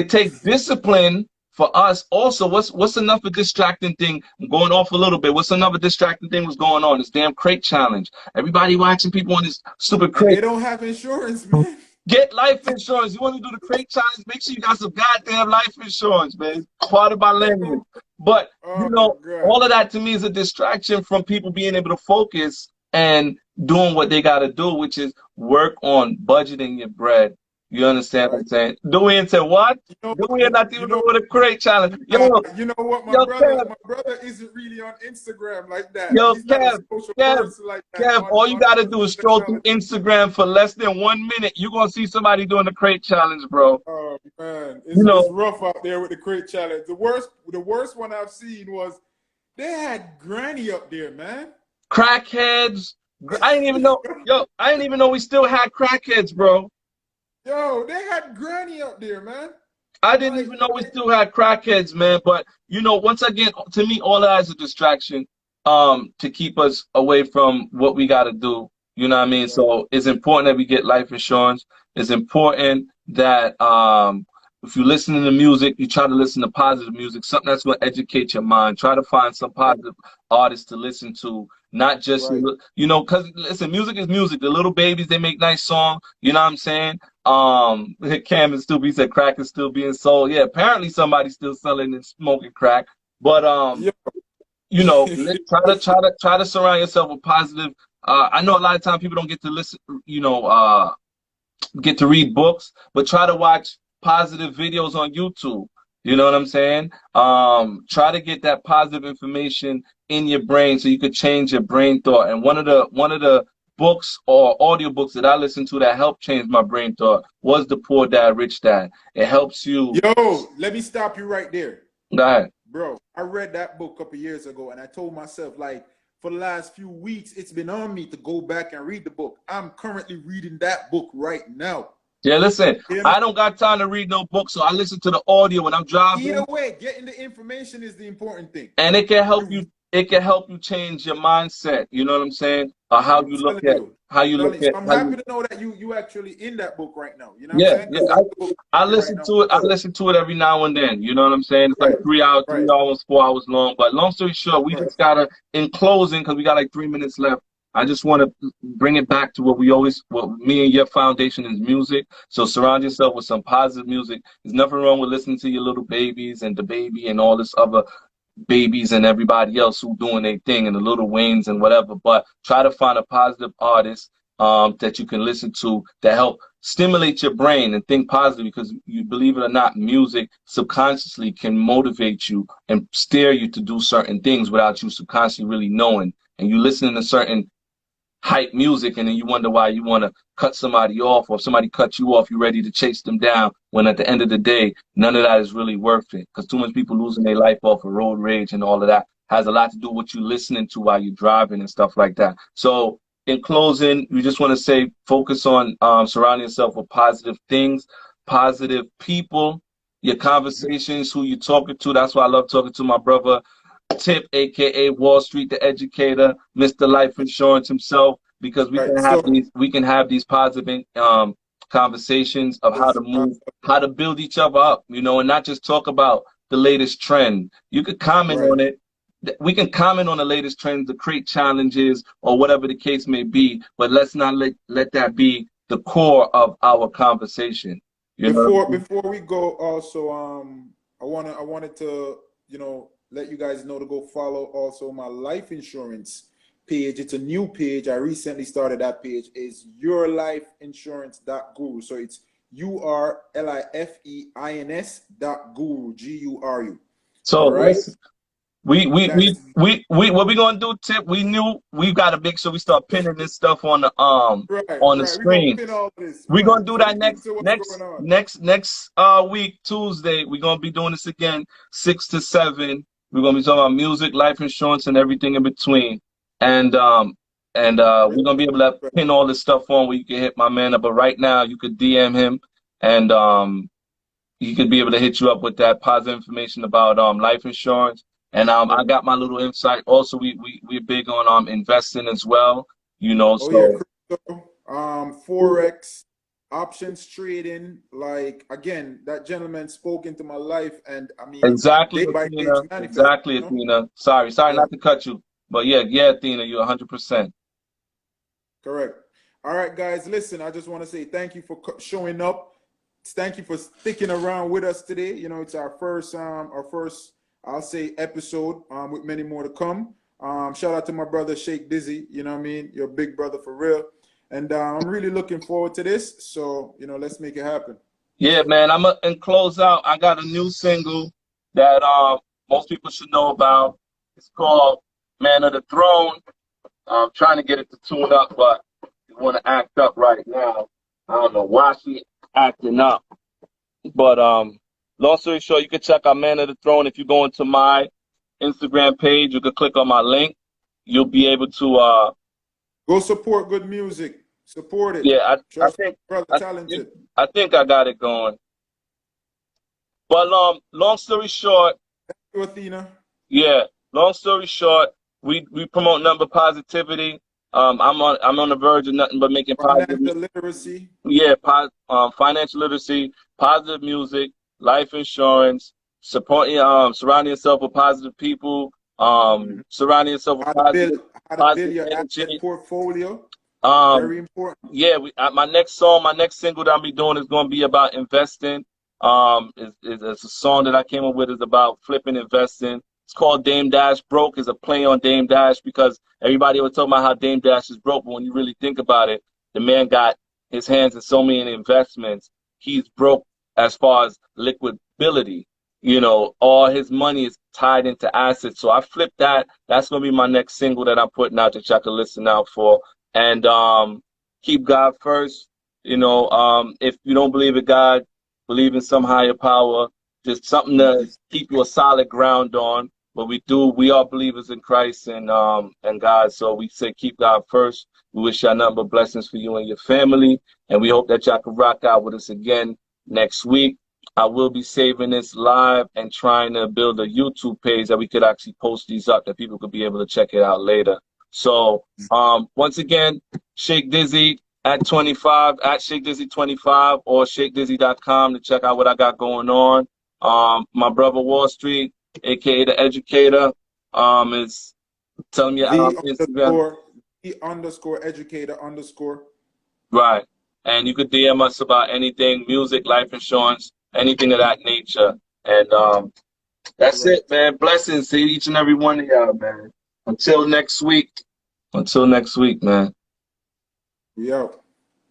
takes discipline for us. Also, what's another distracting thing? I'm going off a little bit. What's another distracting thing was going on? This damn crate challenge. Everybody watching people on this stupid crate. They don't have insurance, man. Get life insurance. You want to do the crate challenge? Make sure you got some goddamn life insurance, man. Part of my language. But all of that to me is a distraction from people being able to focus and doing what they got to do, which is work on budgeting your bread. You understand what I'm saying? Dewey said, what? Dewey are not even doing a crate challenge. You know what? My brother isn't really on Instagram like that. Yo, He's not a social person like that. Kev, all you got to do is scroll through Instagram for less than 1 minute. You're going to see somebody doing the crate challenge, bro. Oh, man. It's rough out there with the crate challenge. The worst one I've seen was they had Granny up there, man. Crackheads. I didn't even know. I didn't even know we still had crackheads, bro. Yo, they had Granny up there, man. I didn't even know we still had crackheads, man. But once again, to me, all that is a distraction to keep us away from what we got to do. You know what I mean? So it's important that we get life insurance. It's important that if you're listening to music, you try to listen to positive music, something that's going to educate your mind. Try to find some Right. positive artists to listen to, not just, Right. because listen, music is music. The little babies, they make nice songs. You know what I'm saying? Cam and Stupid said crack is still being sold. Yeah, apparently somebody's still selling and smoking crack. But Yeah. try to surround yourself with positive. I know a lot of times people don't get to listen, get to read books, but try to watch positive videos on YouTube. You know what I'm saying? Try to get that positive information in your brain so you could change your brain thought. And one of the books or audiobooks that I listened to that helped change my brain thought was The Poor Dad, Rich Dad. It helps you. Yo, let me stop you right there. Go ahead. Bro, I read that book a couple years ago, and I told myself, like, for the last few weeks, it's been on me to go back and read the book. I'm currently reading that book right now. Yeah, listen, Hear me? I don't got time to read no book, so I listen to the audio when I'm Either driving, way, getting the information is the important thing. and it can help you. It can help you change your mindset. You know what I'm saying? Or how I'm you look telling at you. how I'm you look telling you. So at I'm how happy you. to know that you actually in that book right now. You know what I'm Yeah, saying? yeah. Because that's the book I right listen now. to it. I listen to it every now and then. You know what I'm saying? It's like Right, 3 hours, right, 3 hours, 4 hours long. But long story short, we right. just gotta, in closing, because we got like 3 minutes left. I just want to bring it back to what me and your foundation is music. So surround yourself with some positive music. There's nothing wrong with listening to your little babies and the baby and all this other babies and everybody else who doing their thing and the Little Waynes and whatever. But try to find a positive artist that you can listen to that help stimulate your brain and think positive, because you believe it or not, music subconsciously can motivate you and steer you to do certain things without you subconsciously really knowing. And you listening to certain hype music, and then you wonder why you want to cut somebody off, or if somebody cuts you off, you're ready to chase them down, when at the end of the day, none of that is really worth it, because too much people losing their life off of road rage and all of that has a lot to do with what you're listening to while you're driving and stuff like that. So in closing, we just want to say focus on surrounding yourself with positive things, positive people, your conversations, who you're talking to. That's why I love talking to my brother Tip, aka Wall Street, the educator, Mr. Life Insurance himself, because we can Right. have So these positive conversations of how to move, how to build each other up, and not just talk about the latest trend. You could comment right. on it. We can comment on the latest trends, the create challenges, or whatever the case may be, but let's not let that be the core of our conversation. You know what I'm saying? Before we go, also, I wanted to, let you guys know to go follow also my life insurance page. It's a new page. I recently started that page. Is yourlifeinsurance.guru. So it's URLIFEINS.guru, GURU. All So right. listen. We That's what we gonna do, Tip? We knew we gotta make sure we start pinning this stuff right, on the right. We're gonna screen. pin all of this. We're Right. gonna do So that the youth know what's going on. next week, Tuesday. We're gonna be doing this again, 6 to 7. We're gonna be talking about music, life insurance, and everything in between. And we're gonna be able to pin all this stuff on where you can hit my man up. But right now you could DM him, and he could be able to hit you up with that positive information about life insurance. And I got my little insight. Also, we're big on investing as well. Oh yeah, So crypto, forex, options trading. Like again, that gentleman spoke into my life, and I mean, exactly, day by day, it's Athena. manifest. Exactly, Athena. Sorry Yeah, not to cut you, but yeah, Athena, you're 100%. correct. All right, guys, listen. I just want to say thank you for showing up. Thank you for sticking around with us today. It's our first, I'll say, episode, with many more to come. Shout out to my brother Shake Dizzy. You know what I mean? Your big brother for real. And I'm really looking forward to this. So, let's make it happen. Yeah, man. And close out. I got a new single that most people should know about. It's called "Man of the Throne." I'm trying to get it to tune up, but you want to act up right now. I don't know why she acting up. But long story short, you can check out Man of the Throne. If you go into my Instagram page, you can click on my link. You'll be able to Go support good music. Support it. yeah, I Trust me, think brother, I, talented. I think I got it going. But long story short, You, Athena. yeah, long story short, we promote number positivity. I'm on the verge of nothing but making positive. Financial literacy. Yeah, financial literacy, positive music, life insurance, surrounding yourself with positive people, Mhm. surrounding yourself with How to build positive your asset energy. portfolio. Um, Very important. yeah, my next song, my next single that I'll be doing is going to be about investing. It's a song that I came up with is about flipping investing. It's called Dame Dash Broke. Is a play on Dame Dash because everybody was talking about how Dame Dash is broke, but when you really think about it, the man got his hands in so many investments. He's broke as far as liquidity. You know, all his money is tied into assets. So I flipped that. That's gonna be my next single that I'm putting out that y'all can listen out for. And keep God first. You know, if you don't believe in God, believe in some higher power. Just something to keep you a solid ground on. But we are believers in Christ and God. So we say keep God first. We wish y'all nothing but blessings for you and your family. And we hope that y'all can rock out with us again next week. I will be saving this live and trying to build a YouTube page that we could actually post these up that people could be able to check it out later. So once again, Shake Dizzy at 25 at Shake Dizzy 25 or shakedizzy.com to check out what I got going on. My brother Wallstreet, aka the Educator, is telling me The Instagram. underscore the underscore educator underscore. Right. And you could DM us about anything, music, life insurance, anything of that nature. And that's Right. it, man. Blessings to each and every one of y'all, man. Until next week. Until next week, man. We out.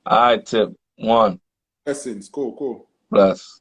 All right, tip one. Blessings. Cool. Bless.